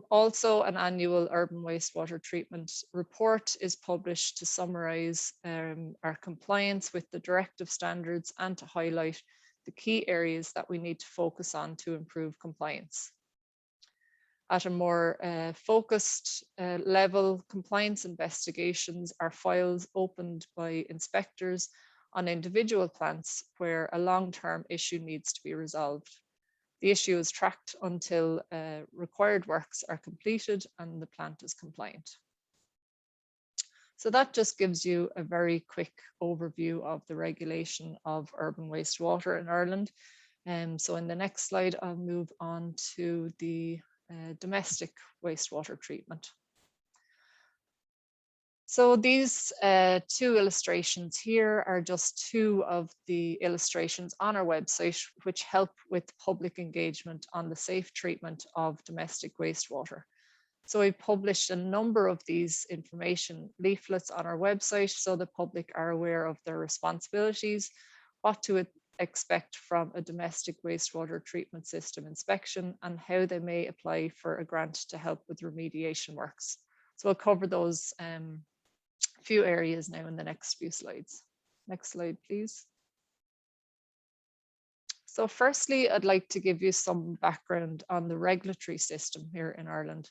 Also, an annual urban wastewater treatment report is published to summarize our compliance with the directive standards and to highlight the key areas that we need to focus on to improve compliance. At a more focused level, compliance investigations are files opened by inspectors on individual plants where a long-term issue needs to be resolved. The issue is tracked until required works are completed and the plant is compliant. So that just gives you a very quick overview of the regulation of urban wastewater in Ireland. So in the next slide, I'll move on to the domestic wastewater treatment. So these two illustrations here are just two of the illustrations on our website, which help with public engagement on the safe treatment of domestic wastewater. So we published a number of these information leaflets on our website so the public are aware of their responsibilities, what to expect from a domestic wastewater treatment system inspection, and how they may apply for a grant to help with remediation works. So I'll cover those few areas now in the next few slides. Next slide, please. So firstly, I'd like to give you some background on the regulatory system here in Ireland.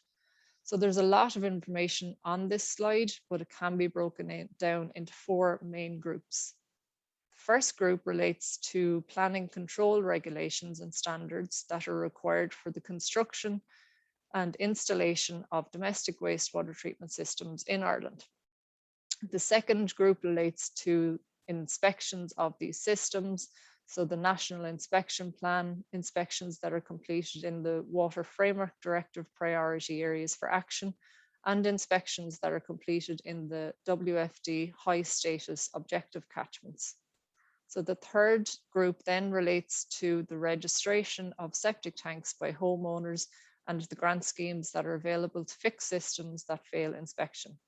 So there's a lot of information on this slide, but it can be broken down into four main groups. The first group relates to planning control regulations and standards that are required for the construction and installation of domestic wastewater treatment systems in Ireland. The second group relates to inspections of these systems. So the National Inspection Plan inspections that are completed in the Water Framework Directive priority areas for action, and inspections that are completed in the WFD high status objective catchments. So the third group then relates to the registration of septic tanks by homeowners and the grant schemes that are available to fix systems that fail inspection.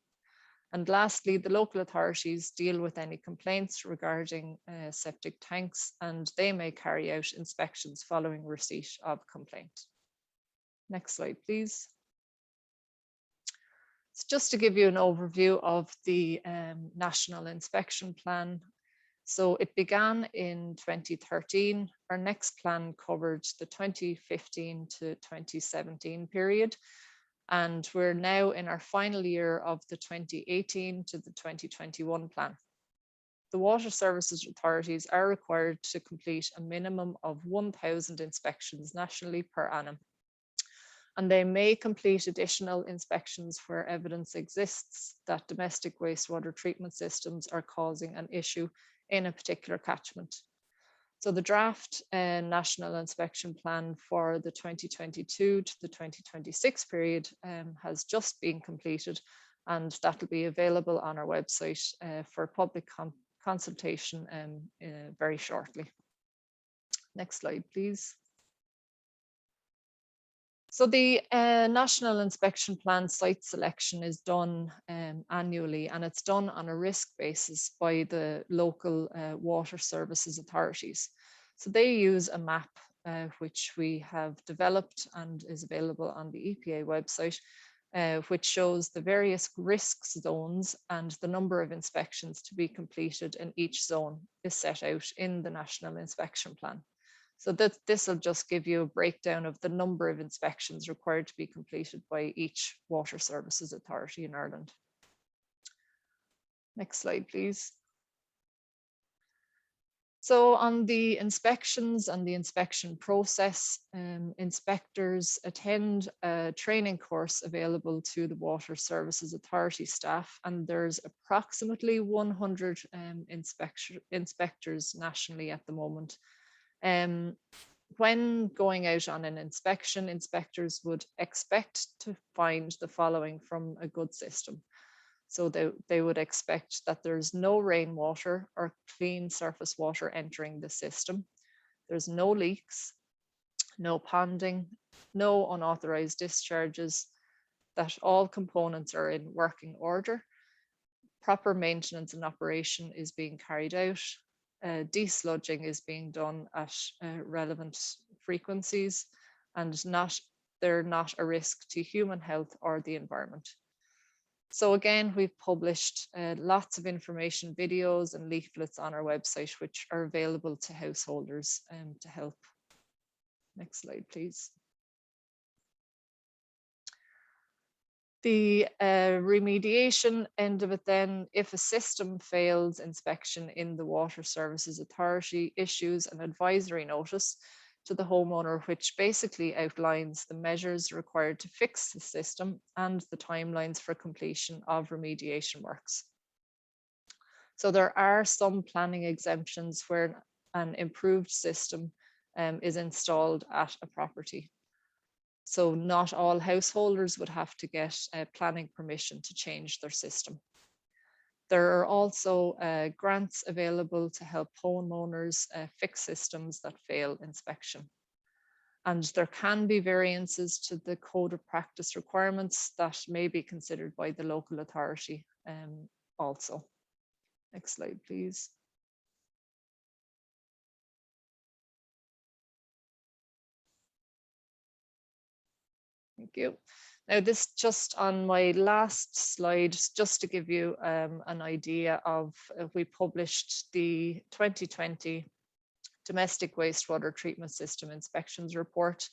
And lastly, the local authorities deal with any complaints regarding septic tanks, and they may carry out inspections following receipt of complaint. Next slide, please. So just to give you an overview of the National Inspection Plan. So it began in 2013. Our next plan covered the 2015 to 2017 period. And we're now in our final year of the 2018 to the 2021 plan. The water services authorities are required to complete a minimum of 1,000 inspections nationally per annum. And they may complete additional inspections where evidence exists that domestic wastewater treatment systems are causing an issue in a particular catchment. So the draft National Inspection Plan for the 2022 to the 2026 period has just been completed, and that will be available on our website for public consultation very shortly. Next slide, please. So the National Inspection Plan site selection is done annually, and it's done on a risk basis by the local water services authorities. So they use a map which we have developed and is available on the EPA website, which shows the various risk zones, and the number of inspections to be completed in each zone is set out in the National Inspection Plan. So this will just give you a breakdown of the number of inspections required to be completed by each water services authority in Ireland. Next slide, please. So on the inspections and the inspection process, inspectors attend a training course available to the Water Services Authority staff, and there's approximately 100 inspectors nationally at the moment. When going out on an inspection, inspectors would expect to find the following from a good system. So they would expect that there's no rainwater or clean surface water entering the system. There's no leaks, no ponding, no unauthorized discharges, that all components are in working order, proper maintenance and operation is being carried out, desludging is being done at relevant frequencies, and they're not a risk to human health or the environment. So again, we've published lots of information, videos and leaflets on our website, which are available to householders to help. Next slide, please. The remediation end of it then, if a system fails inspection in the Water Services Authority, issues an advisory notice to the homeowner, which basically outlines the measures required to fix the system and the timelines for completion of remediation works. So there are some planning exemptions where an improved system is installed at a property. So not all householders would have to get planning permission to change their system. There are also grants available to help homeowners fix systems that fail inspection. And there can be variances to the code of practice requirements that may be considered by the local authority also. Next slide, please. Thank you. Now this just on my last slide, just to give you an idea of, we published the 2020 Domestic Wastewater Treatment System Inspections Report,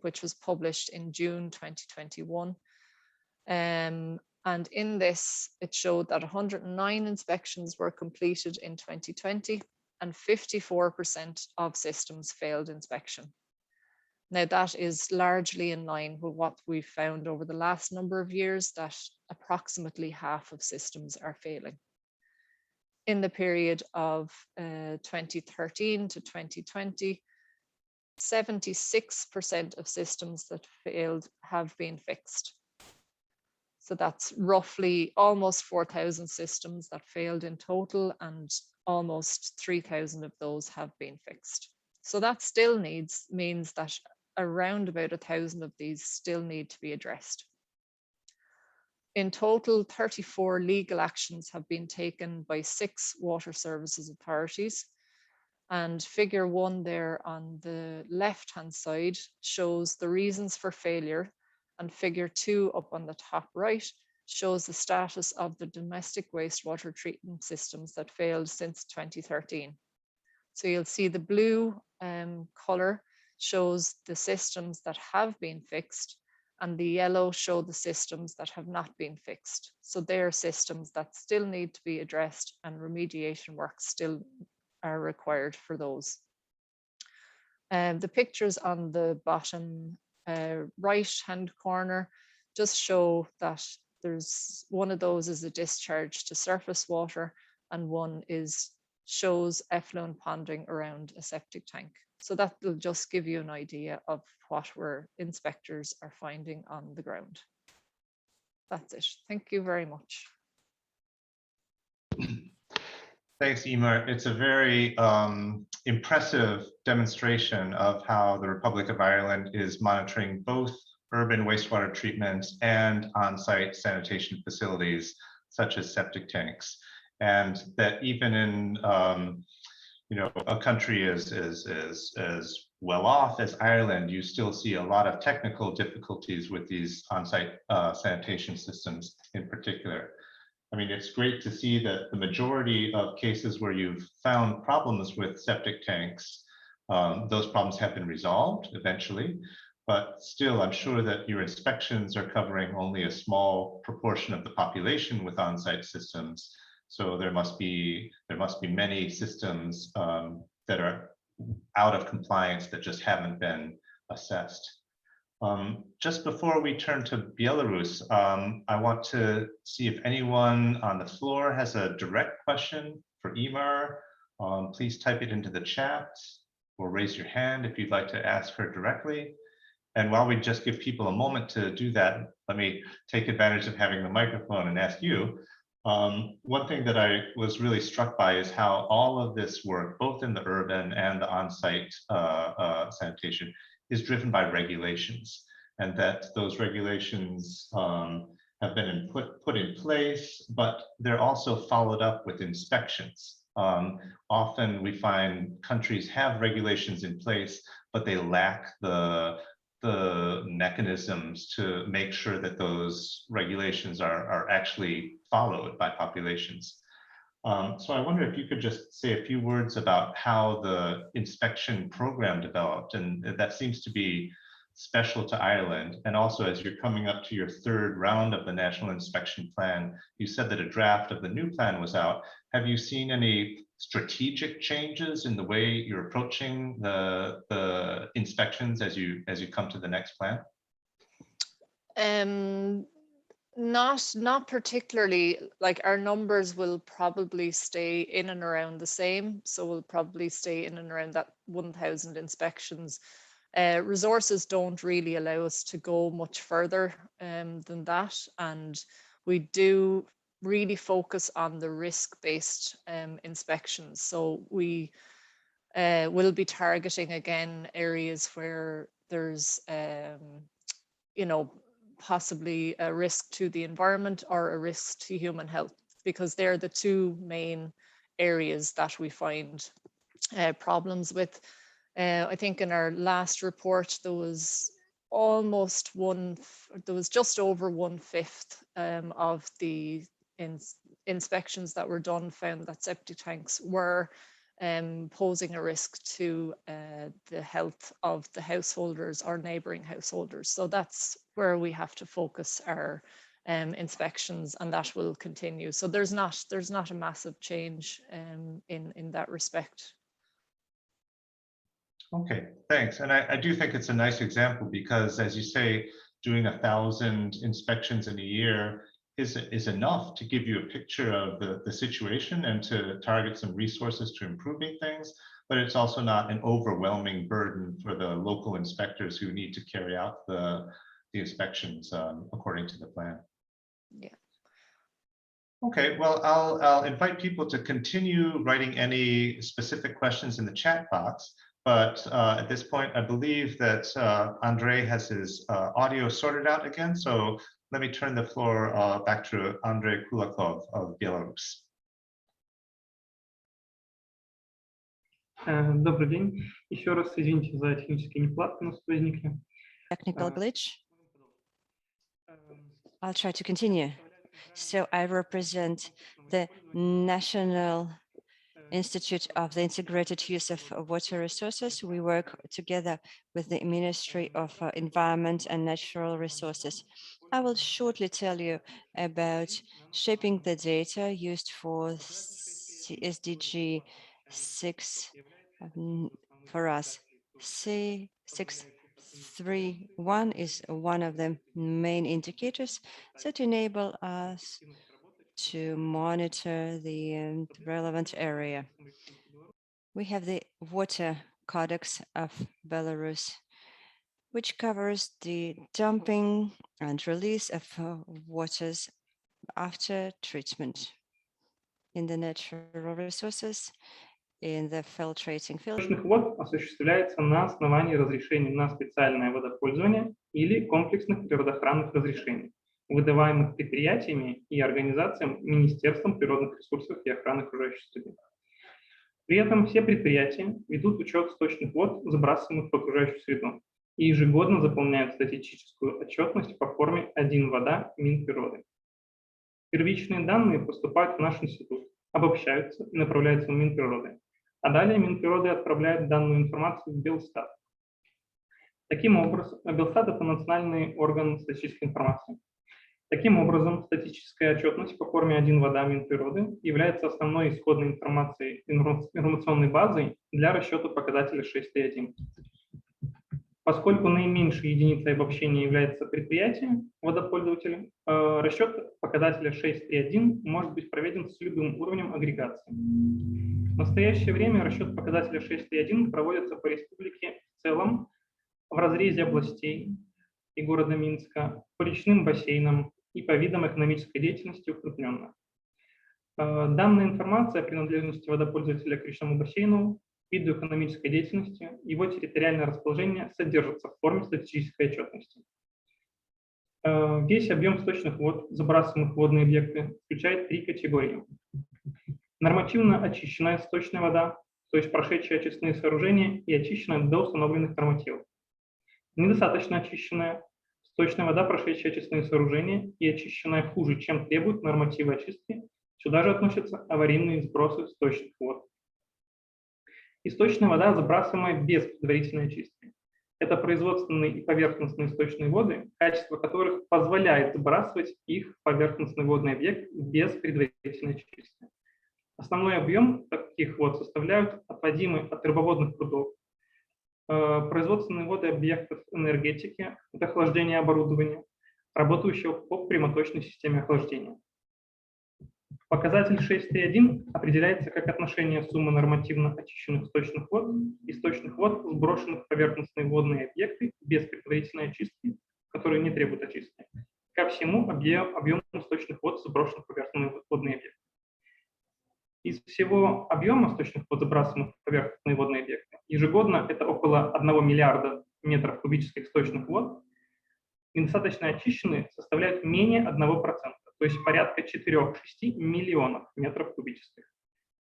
which was published in June 2021. And in this, it showed that 109 inspections were completed in 2020 and 54% of systems failed inspection. Now that is largely in line with what we've found over the last number of years, that approximately half of systems are failing. In the period of 2013 to 2020, 76% of systems that failed have been fixed. So that's roughly almost 4,000 systems that failed in total, and almost 3,000 of those have been fixed. So that still means that around about 1,000 of these still need to be addressed. In total, 34 legal actions have been taken by 6 water services authorities. And figure 1 there on the left-hand side shows the reasons for failure, and figure 2 up on the top right shows the status of the domestic wastewater treatment systems that failed since 2013. So you'll see the blue color shows the systems that have been fixed, and the yellow show the systems that have not been fixed. So they're systems that still need to be addressed, and remediation work still are required for those. The pictures on the bottom right-hand corner just show that there's one of those is a discharge to surface water, and one shows effluent ponding around a septic tank. So that will just give you an idea of what our inspectors are finding on the ground. That's it. Thank you very much. Thanks, Emer. It's a very impressive demonstration of how the Republic of Ireland is monitoring both urban wastewater treatment and on-site sanitation facilities, such as septic tanks. And that even in a country as well off as Ireland, you still see a lot of technical difficulties with these on-site sanitation systems in particular. I mean, it's great to see that the majority of cases where you've found problems with septic tanks, those problems have been resolved eventually, but still, I'm sure that your inspections are covering only a small proportion of the population with on-site systems. So there must be many systems that are out of compliance that just haven't been assessed. Just before we turn to Belarus, I want to see if anyone on the floor has a direct question for Emer. Please type it into the chat or raise your hand if you'd like to ask her directly. And while we just give people a moment to do that, let me take advantage of having the microphone and ask you. One thing that I was really struck by is how all of this work, both in the urban and the on-site sanitation, is driven by regulations, and that those regulations have been put in place, but they're also followed up with inspections. Often we find countries have regulations in place, but they lack the mechanisms to make sure that those regulations are actually followed by populations. So I wonder if you could just say a few words about how the inspection program developed, and that seems to be special to Ireland. And also, as you're coming up to your 3rd round of the National Inspection Plan, you said that a draft of the new plan was out. Have you seen any strategic changes in the way you're approaching the inspections as you come to the next plan? Not particularly. Like, our numbers will probably stay in and around the same. So we'll probably stay in and around that 1,000 inspections. Resources don't really allow us to go much further than that. And we do really focus on the risk-based inspections. So we will be targeting again areas where there's you know, possibly a risk to the environment or a risk to human health, because they're the two main areas that we find problems with. I think in our last report, there was just over 1/5 of the inspections that were done found that septic tanks were posing a risk to the health of the householders or neighboring householders. So that's where we have to focus our inspections, and that will continue. So there's not a massive change in that respect. Okay, thanks. And I do think it's a nice example because, as you say, doing 1,000 inspections in a year is enough to give you a picture of the situation and to target some resources to improving things, but it's also not an overwhelming burden for the local inspectors who need to carry out the inspections according to the plan. Yeah. Okay, well, I'll invite people to continue writing any specific questions in the chat box. But at this point, I believe that Andrei has his audio sorted out again. So let me turn the floor back to Andrei Kulakov of Belarus. Добрый день. Еще раз извините за технические неполадки, у нас возникли. Technical glitch. I'll try to continue. So I represent the National Institute of the Integrated Use of Water Resources. We work together with the Ministry of Environment and Natural Resources. I will shortly tell you about shaping the data used for SDG 6 for us. C631 is one of the main indicators that enable us to monitor the relevant area. We have the Water Codex of Belarus, which covers the dumping and release of waters after treatment in the natural resources, in the filtrating field. Источных вод осуществляется на основании разрешений на специальное водопользование или комплексных природоохранных разрешений, выдаваемых предприятиями и организациям Министерством природных ресурсов и охраны окружающей среды. При этом все предприятия ведут учет сточных вод, забрасываемых в окружающую среду, и ежегодно заполняют статистическую отчетность по форме «1 вода» Минприроды. Первичные данные поступают в наш институт, обобщаются и направляются в Минприроды, а далее Минприроды отправляет данную информацию в Белстат. Таким образом, Белстат — это национальный орган статистической информации. Таким образом, статистическая отчетность по форме «1 вода» Минприроды является основной исходной информацией, информационной базой для расчета показателя 6.3.1. Поскольку наименьшей единицей обобщения является предприятие, водопользователь, расчет показателя 6.3.1 может быть проведен с любым уровнем агрегации. В настоящее время расчет показателя 6.3.1 проводится по республике в целом, в разрезе областей и города Минска, по речным бассейнам и по видам экономической деятельности укрупненно. Данная информация о принадлежности водопользователя к речному бассейну, виду экономической деятельности, его территориальное расположение содержится в форме статистической отчетности. Весь объем сточных вод, забрасываемых в водные объекты, включает 3 категории. Нормативно очищенная сточная вода, то есть прошедшие очистные сооружения и очищенная до установленных нормативов. Недостаточно очищенная сточная вода, прошедшая очистные сооружения и очищенная хуже, чем требуют нормативы очистки. Сюда же относятся аварийные сбросы сточных вод. Источная вода, забрасываемая без предварительной очистки. Это производственные и поверхностные сточные воды, качество которых позволяет забрасывать их в поверхностный водный объект без предварительной очистки. Основной объем таких вод составляют отводимые от рыбоводных прудов, производственные воды объектов энергетики, это охлаждение оборудования, работающего по прямоточной системе охлаждения. Показатель 6.3.1 определяется как отношение суммы нормативно очищенных сточных вод и сточных вод, сброшенных в поверхностные водные объекты без предварительной очистки, которые не требуют очистки, ко всему объему сточных вод, сброшенных в поверхностные водные объекты. Из всего объема сточных вод, забрасываемых в поверхностные водные объекты, ежегодно это около 1 миллиарда метров кубических сточных вод, недостаточно очищенные составляют менее 1%, то есть порядка 4-6 миллионов метров кубических.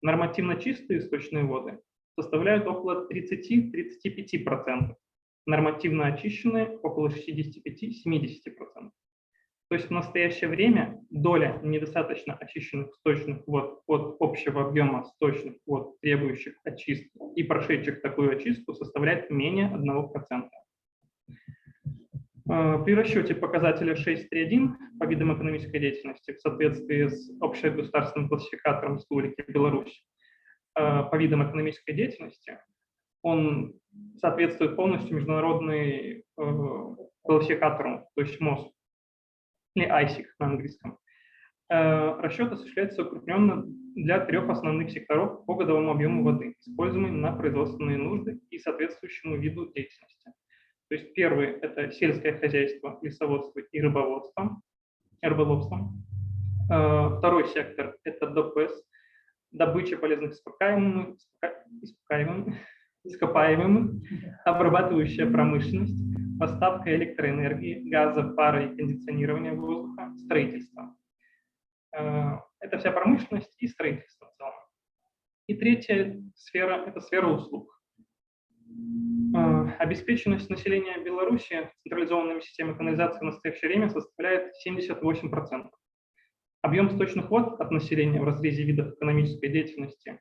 Нормативно чистые сточные воды составляют около 30-35%, нормативно очищенные около 65-70%. То есть в настоящее время доля недостаточно очищенных сточных вод от общего объема сточных вод, требующих очистку и прошедших такую очистку, составляет менее 1%. При расчете показателя 6.3.1 по видам экономической деятельности в соответствии с общегосударственным классификатором Республики Беларусь по видам экономической деятельности, он соответствует полностью международному классификатору, то есть МОС, или ISIC на английском. Расчет осуществляется укрупненно для 3 основных секторов по годовому объему воды, используемой на производственные нужды и соответствующему виду деятельности. То есть первый – это сельское хозяйство, лесоводство и рыболовство. Второй сектор – это ДПС, добыча полезных ископаемых, обрабатывающая промышленность, поставка электроэнергии, газа, пара и кондиционирования воздуха, строительство. Это вся промышленность и строительство в целом. И третья сфера – это сфера услуг. Обеспеченность населения Беларуси централизованными системами канализации в настоящее время составляет 78%. Объем сточных вод от населения в разрезе видов экономической деятельности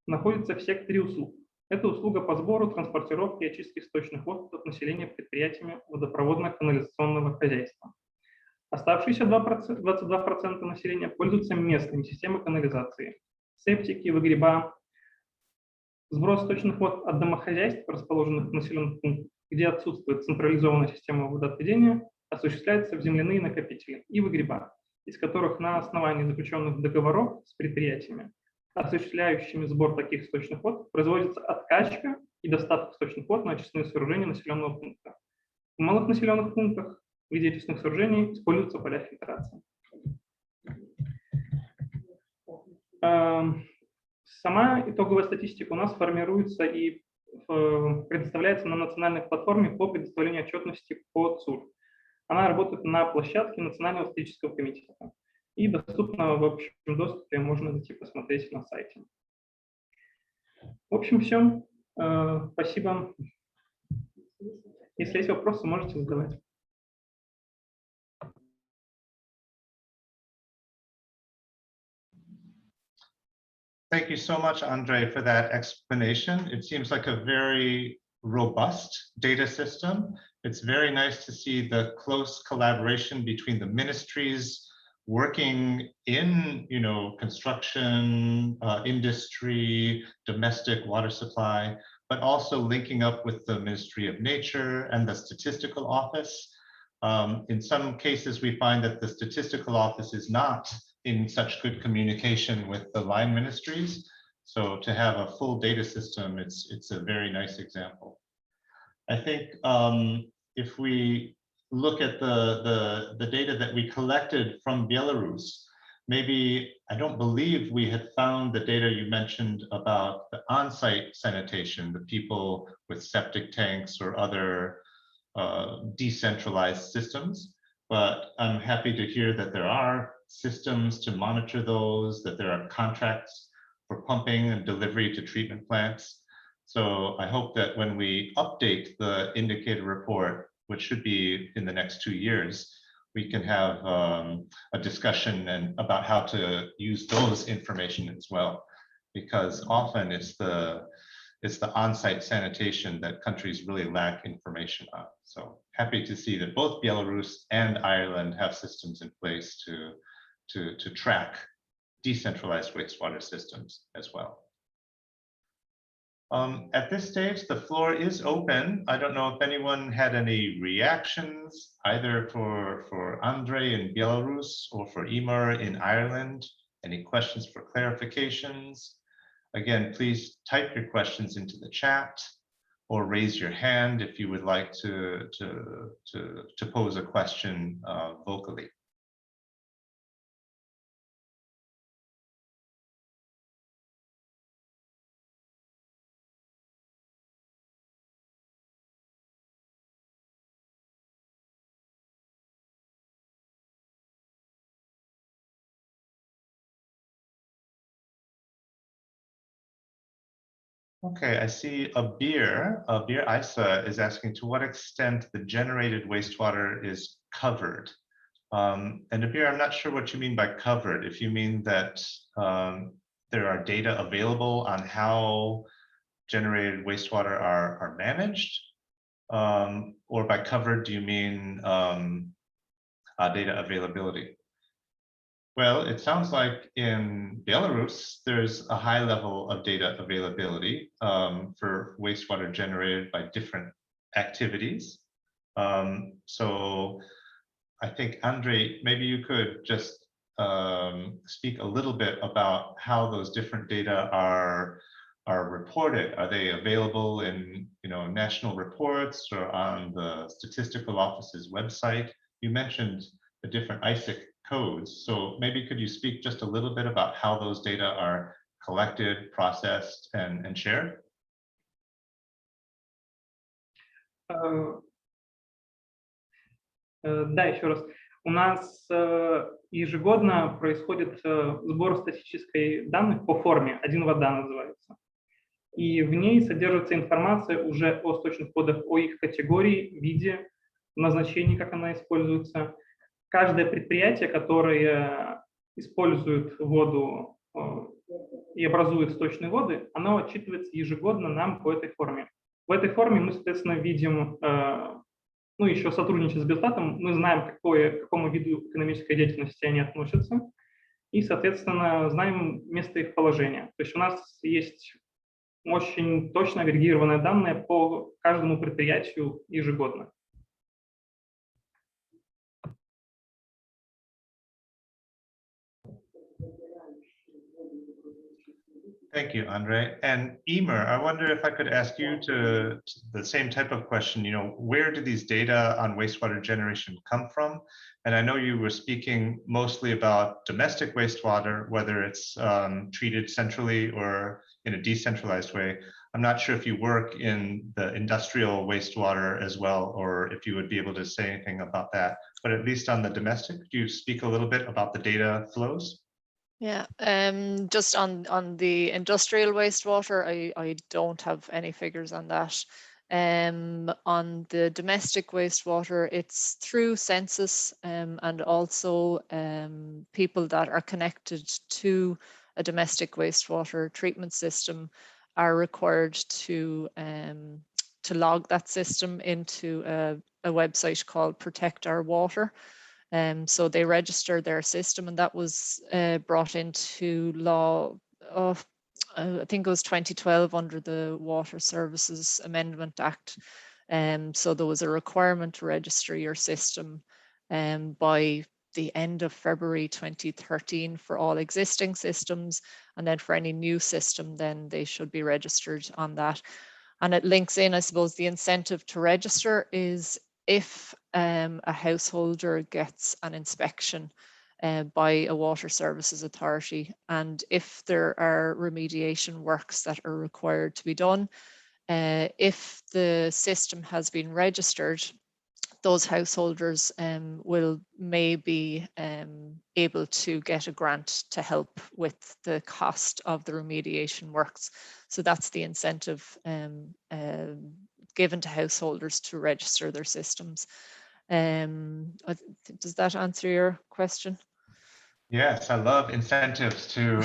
находится в секторе услуг. Это услуга по сбору, транспортировке и очистке сточных вод от населения предприятиями водопроводно-канализационного хозяйства. Оставшиеся 22% населения пользуются местными системами канализации. Септики, выгреба. Сброс сточных вод от домохозяйств, расположенных в населенных пунктах, где отсутствует централизованная система водоотведения, осуществляются в земляные накопители и выгреба, из которых на основании заключенных договоров с предприятиями, осуществляющими сбор таких сточных вод, производится откачка и доставка сточных вод на очистные сооружения населенного пункта. В малых населенных пунктах в виде очистных сооружений используются поля фильтрации. Сама итоговая статистика у нас формируется и предоставляется на национальной платформе по предоставлению отчетности по ЦУР. Она работает на площадке Национального статистического комитета и доступна в общем доступе, можно зайти посмотреть на сайте. В общем, все. Спасибо. Если есть вопросы, можете задавать. Thank you so much, Andre, for that explanation. It seems like a very robust data system. It's very nice to see the close collaboration between the ministries working in, construction, industry, domestic water supply, but also linking up with the Ministry of Nature and the Statistical Office. In some cases, we find that the Statistical Office is not in such good communication with the line ministries. So to have a full data system, it's a very nice example. I think if we look at the data that we collected from Belarus, maybe I don't believe we had found the data you mentioned about the on-site sanitation, the people with septic tanks or other decentralized systems. But I'm happy to hear that there are systems to monitor those, that there are contracts for pumping and delivery to treatment plants. So I hope that when we update the indicator report, which should be in the next 2 years, we can have a discussion about how to use those information as well, because often it's the on-site sanitation that countries really lack information on. So happy to see that both Belarus and Ireland have systems in place to track decentralized wastewater systems as well. At this stage, the floor is open. I don't know if anyone had any reactions, either for Andre in Belarus or for Emer in Ireland. Any questions for clarifications? Again, please type your questions into the chat or raise your hand if you would like to pose a question vocally. Okay, I see Abir Isa is asking to what extent the generated wastewater is covered. And Abir, I'm not sure what you mean by covered. If you mean that there are data available on how generated wastewater are managed, or by covered, do you mean data availability? Well, it sounds like in Belarus, there's a high level of data availability for wastewater generated by different activities. So I think, Andre, maybe you could just speak a little bit about how those different data are reported. Are they available in national reports or on the statistical office's website? You mentioned the different ISIC codes. So maybe could you speak just a little bit about how those data are collected, processed, and shared? Да, еще раз. У нас ежегодно происходит сбор статистической данных по форме, один вода называется. И в ней содержится информация уже о сточных водах, о их категории, виде, назначении, как она используется. Каждое предприятие, которое использует воду и образует сточные воды, оно отчитывается ежегодно нам по этой форме. В этой форме мы, соответственно, видим, еще сотрудничая с Белстатом, мы знаем, к какому виду экономической деятельности они относятся, и, соответственно, знаем место их положения. То есть у нас есть очень точно агрегированные данные по каждому предприятию ежегодно. Thank you, Andre. And Emer, I wonder if I could ask you to the same type of question, where do these data on wastewater generation come from? And I know you were speaking mostly about domestic wastewater, whether it's treated centrally or in a decentralized way. I'm not sure if you work in the industrial wastewater as well, or if you would be able to say anything about that. But at least on the domestic, could you speak a little bit about the data flows? Yeah, just on the industrial wastewater, I don't have any figures on that. On the domestic wastewater, it's through census and also people that are connected to a domestic wastewater treatment system are required to log that system into a website called Protect Our Water. So they register their system, and that was brought into law of, I think it was 2012 under the Water Services Amendment Act. So there was a requirement to register your system by the end of February 2013 for all existing systems, and then for any new system, then they should be registered on that. And it links in, I suppose, the incentive to register is if a householder gets an inspection by a water services authority, and if there are remediation works that are required to be done, if the system has been registered, those householders may be able to get a grant to help with the cost of the remediation works. So that's the incentive given to householders to register their systems. Does that answer your question? Yes, I love incentives to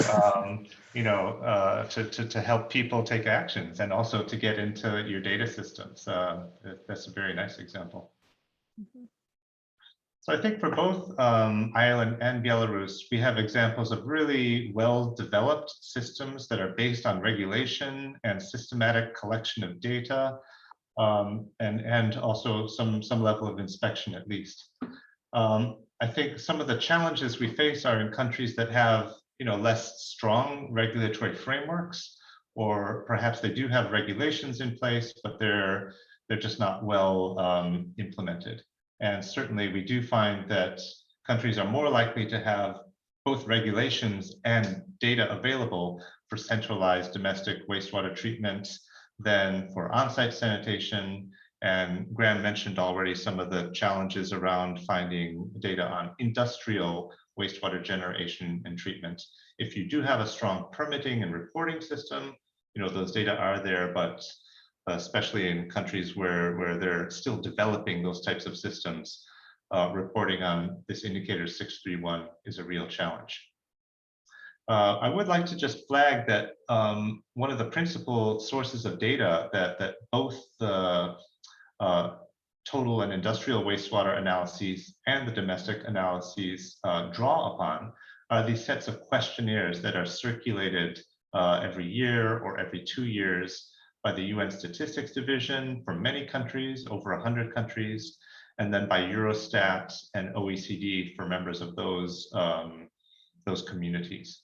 to help people take actions and also to get into your data systems. That's a very nice example. Mm-hmm. So I think for both Ireland and Belarus, we have examples of really well-developed systems that are based on regulation and systematic collection of data, and also some level of inspection at least. I think some of the challenges we face are in countries that have less strong regulatory frameworks, or perhaps they do have regulations in place, but they're just not well implemented. And certainly we do find that countries are more likely to have both regulations and data available for centralized domestic wastewater treatment than for on-site sanitation. And Graham mentioned already some of the challenges around finding data on industrial wastewater generation and treatment. If you do have a strong permitting and reporting system, those data are there, but especially in countries where they're still developing those types of systems, reporting on this indicator 631 is a real challenge. I would like to just flag that one of the principal sources of data that both the total and industrial wastewater analyses and the domestic analyses draw upon are these sets of questionnaires that are circulated every year or every 2 years by the UN Statistics Division for many countries, over 100 countries, and then by Eurostat and OECD for members of those communities.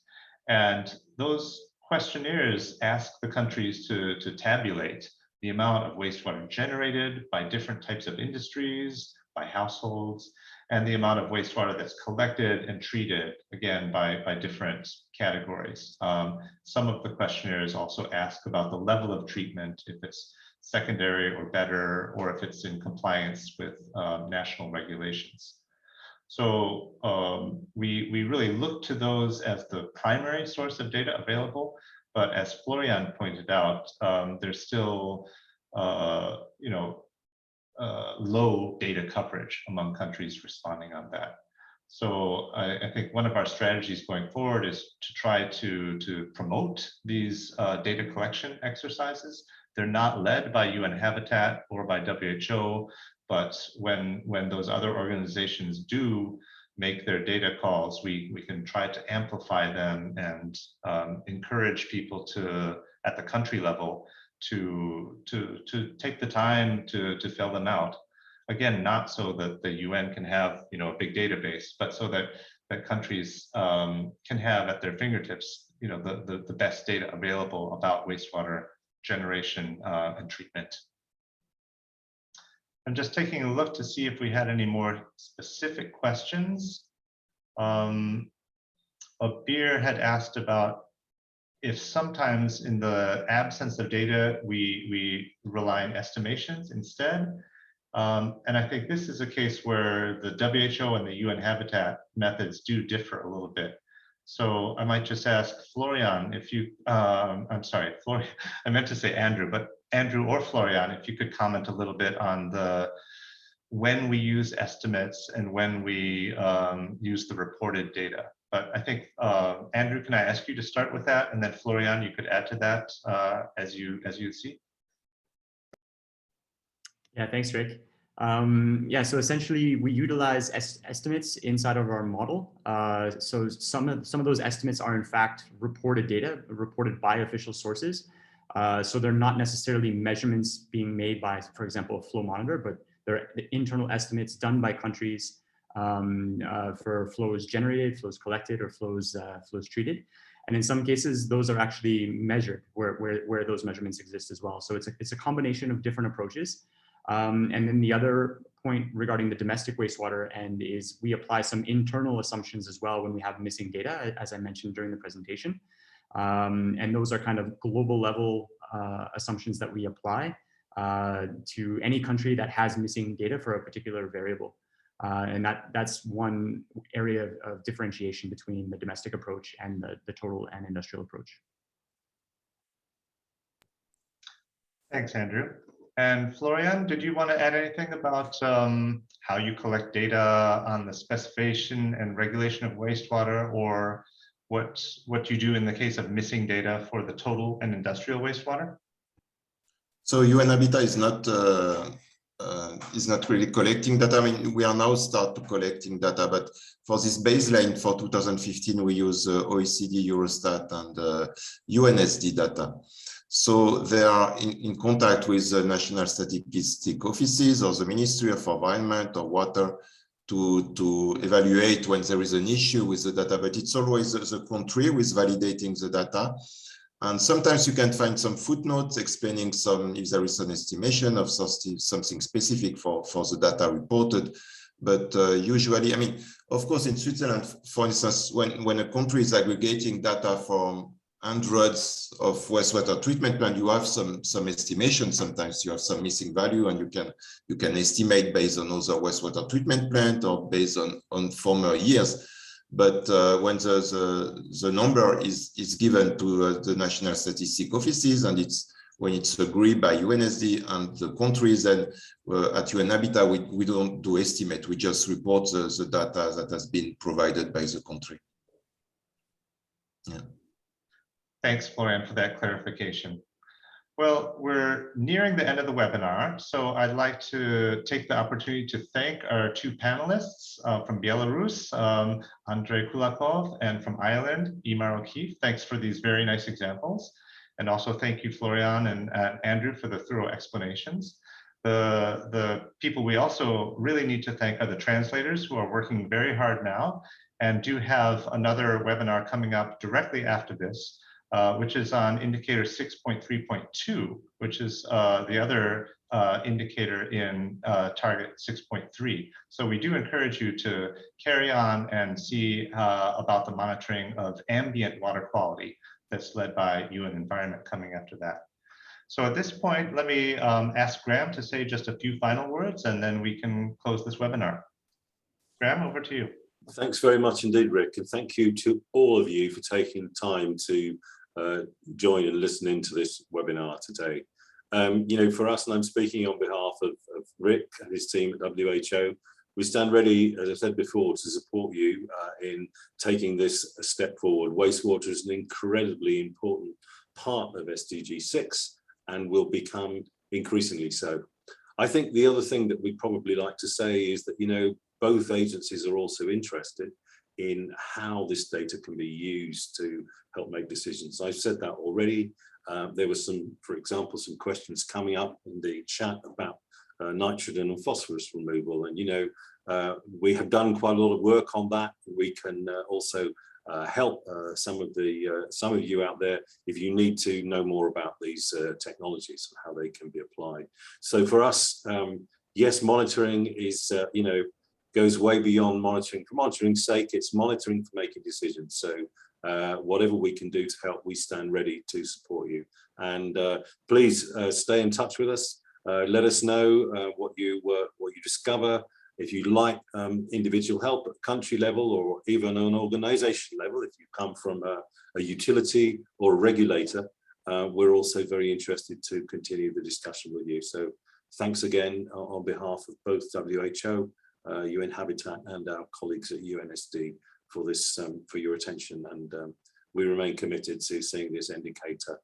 And those questionnaires ask the countries to tabulate the amount of wastewater generated by different types of industries, by households, and the amount of wastewater that's collected and treated, again, by different categories. Some of the questionnaires also ask about the level of treatment, if it's secondary or better, or if it's in compliance with national regulations. So we really look to those as the primary source of data available, but as Florian pointed out, there's still low data coverage among countries responding on that. So I think one of our strategies going forward is to try to promote these data collection exercises. They're not led by UN Habitat or by WHO, but when those other organizations do make their data calls, we can try to amplify them and encourage people at the country level to take the time to fill them out. Again, not so that the UN can have a big database, but so that countries can have at their fingertips the best data available about wastewater generation and treatment. I'm just taking a look to see if we had any more specific questions. Abir had asked about if sometimes in the absence of data, we rely on estimations instead. And I think this is a case where the WHO and the UN Habitat methods do differ a little bit. So I might just ask Florian if you, I'm sorry, Florian, I meant to say Andrew, but Andrew or Florian, if you could comment a little bit on when we use estimates and when we use the reported data. But I think, Andrew, can I ask you to start with that? And then Florian, you could add to that as you see. Yeah, thanks, Rick. Yeah, so essentially we utilize estimates inside of our model. So some of those estimates are in fact reported data, reported by official sources. So they're not necessarily measurements being made by, for example, a flow monitor, but they're internal estimates done by countries for flows generated, flows collected, or flows treated. And in some cases, those are actually measured where those measurements exist as well. So it's a combination of different approaches. And then the other point regarding the domestic wastewater end is we apply some internal assumptions as well when we have missing data, as I mentioned during the presentation. And those are kind of global level assumptions that we apply to any country that has missing data for a particular variable. And that's one area of differentiation between the domestic approach and the total and industrial approach. Thanks, Andrew. And Florian, did you want to add anything about how you collect data on the specification and regulation of wastewater, or what you do in the case of missing data for the total and industrial wastewater? So UN Habitat is not really collecting data. I mean, we are now start to collecting data, but for this baseline for 2015, we use OECD, Eurostat, and UNSD data. So they are in contact with the national statistic offices or the Ministry of Environment or Water to evaluate when there is an issue with the data, but it's always the country who is validating the data. And sometimes you can find some footnotes explaining some, if there is an estimation of something specific for the data reported. But usually, I mean, of course, in Switzerland, for instance, when a country is aggregating data from hundreds of wastewater treatment plants, you have some estimation. Sometimes you have some missing value, and you can estimate based on other wastewater treatment plant or based on former years. But when the number is given to the national statistic offices, and when it's agreed by UNSD and the countries, then at UN Habitat, we don't do estimate, we just report the data that has been provided by the country. Yeah. Thanks, Florian, for that clarification. Well, we're nearing the end of the webinar, so I'd like to take the opportunity to thank our two panelists from Belarus, Andrei Kulakov, and from Ireland, Imar O'Keefe. Thanks for these very nice examples. And also thank you, Florian and Andrew, for the thorough explanations. The people we also really need to thank are the translators who are working very hard now and do have another webinar coming up directly after this, which is on indicator 6.3.2, which is the other indicator in target 6.3. So we do encourage you to carry on and see about the monitoring of ambient water quality that's led by UN Environment coming after that. So at this point, let me ask Graham to say just a few final words, and then we can close this webinar. Graham, over to you. Thanks very much indeed, Rick, and thank you to all of you for taking the time to join and listen into this webinar today. You know, for us, and I'm speaking on behalf of Rick and his team at WHO, we stand ready, as I said before, to support you in taking this a step forward. Wastewater is an incredibly important part of SDG 6 and will become increasingly so. I think the other thing that we'd probably like to say is that, you know, both agencies are also interested in how this data can be used to help make decisions. I've said that already. There were some, for example, some questions coming up in the chat about nitrogen and phosphorus removal. And, you know, we have done quite a lot of work on that. We can also help some of you out there if you need to know more about these technologies and how they can be applied. So for us, yes, monitoring is, you know, goes way beyond monitoring for monitoring's sake. It's monitoring for making decisions. So whatever we can do to help, we stand ready to support you. And please stay in touch with us. Let us know what you discover. If you like individual help at country level or even an organization level, if you come from a utility or a regulator, we're also very interested to continue the discussion with you. So thanks again on behalf of both WHO, UN Habitat and our colleagues at UNSD for this, for your attention, and we remain committed to seeing this indicator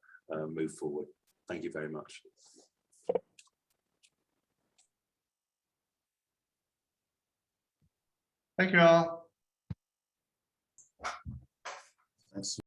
move forward. Thank you very much. Thank you all. Thanks.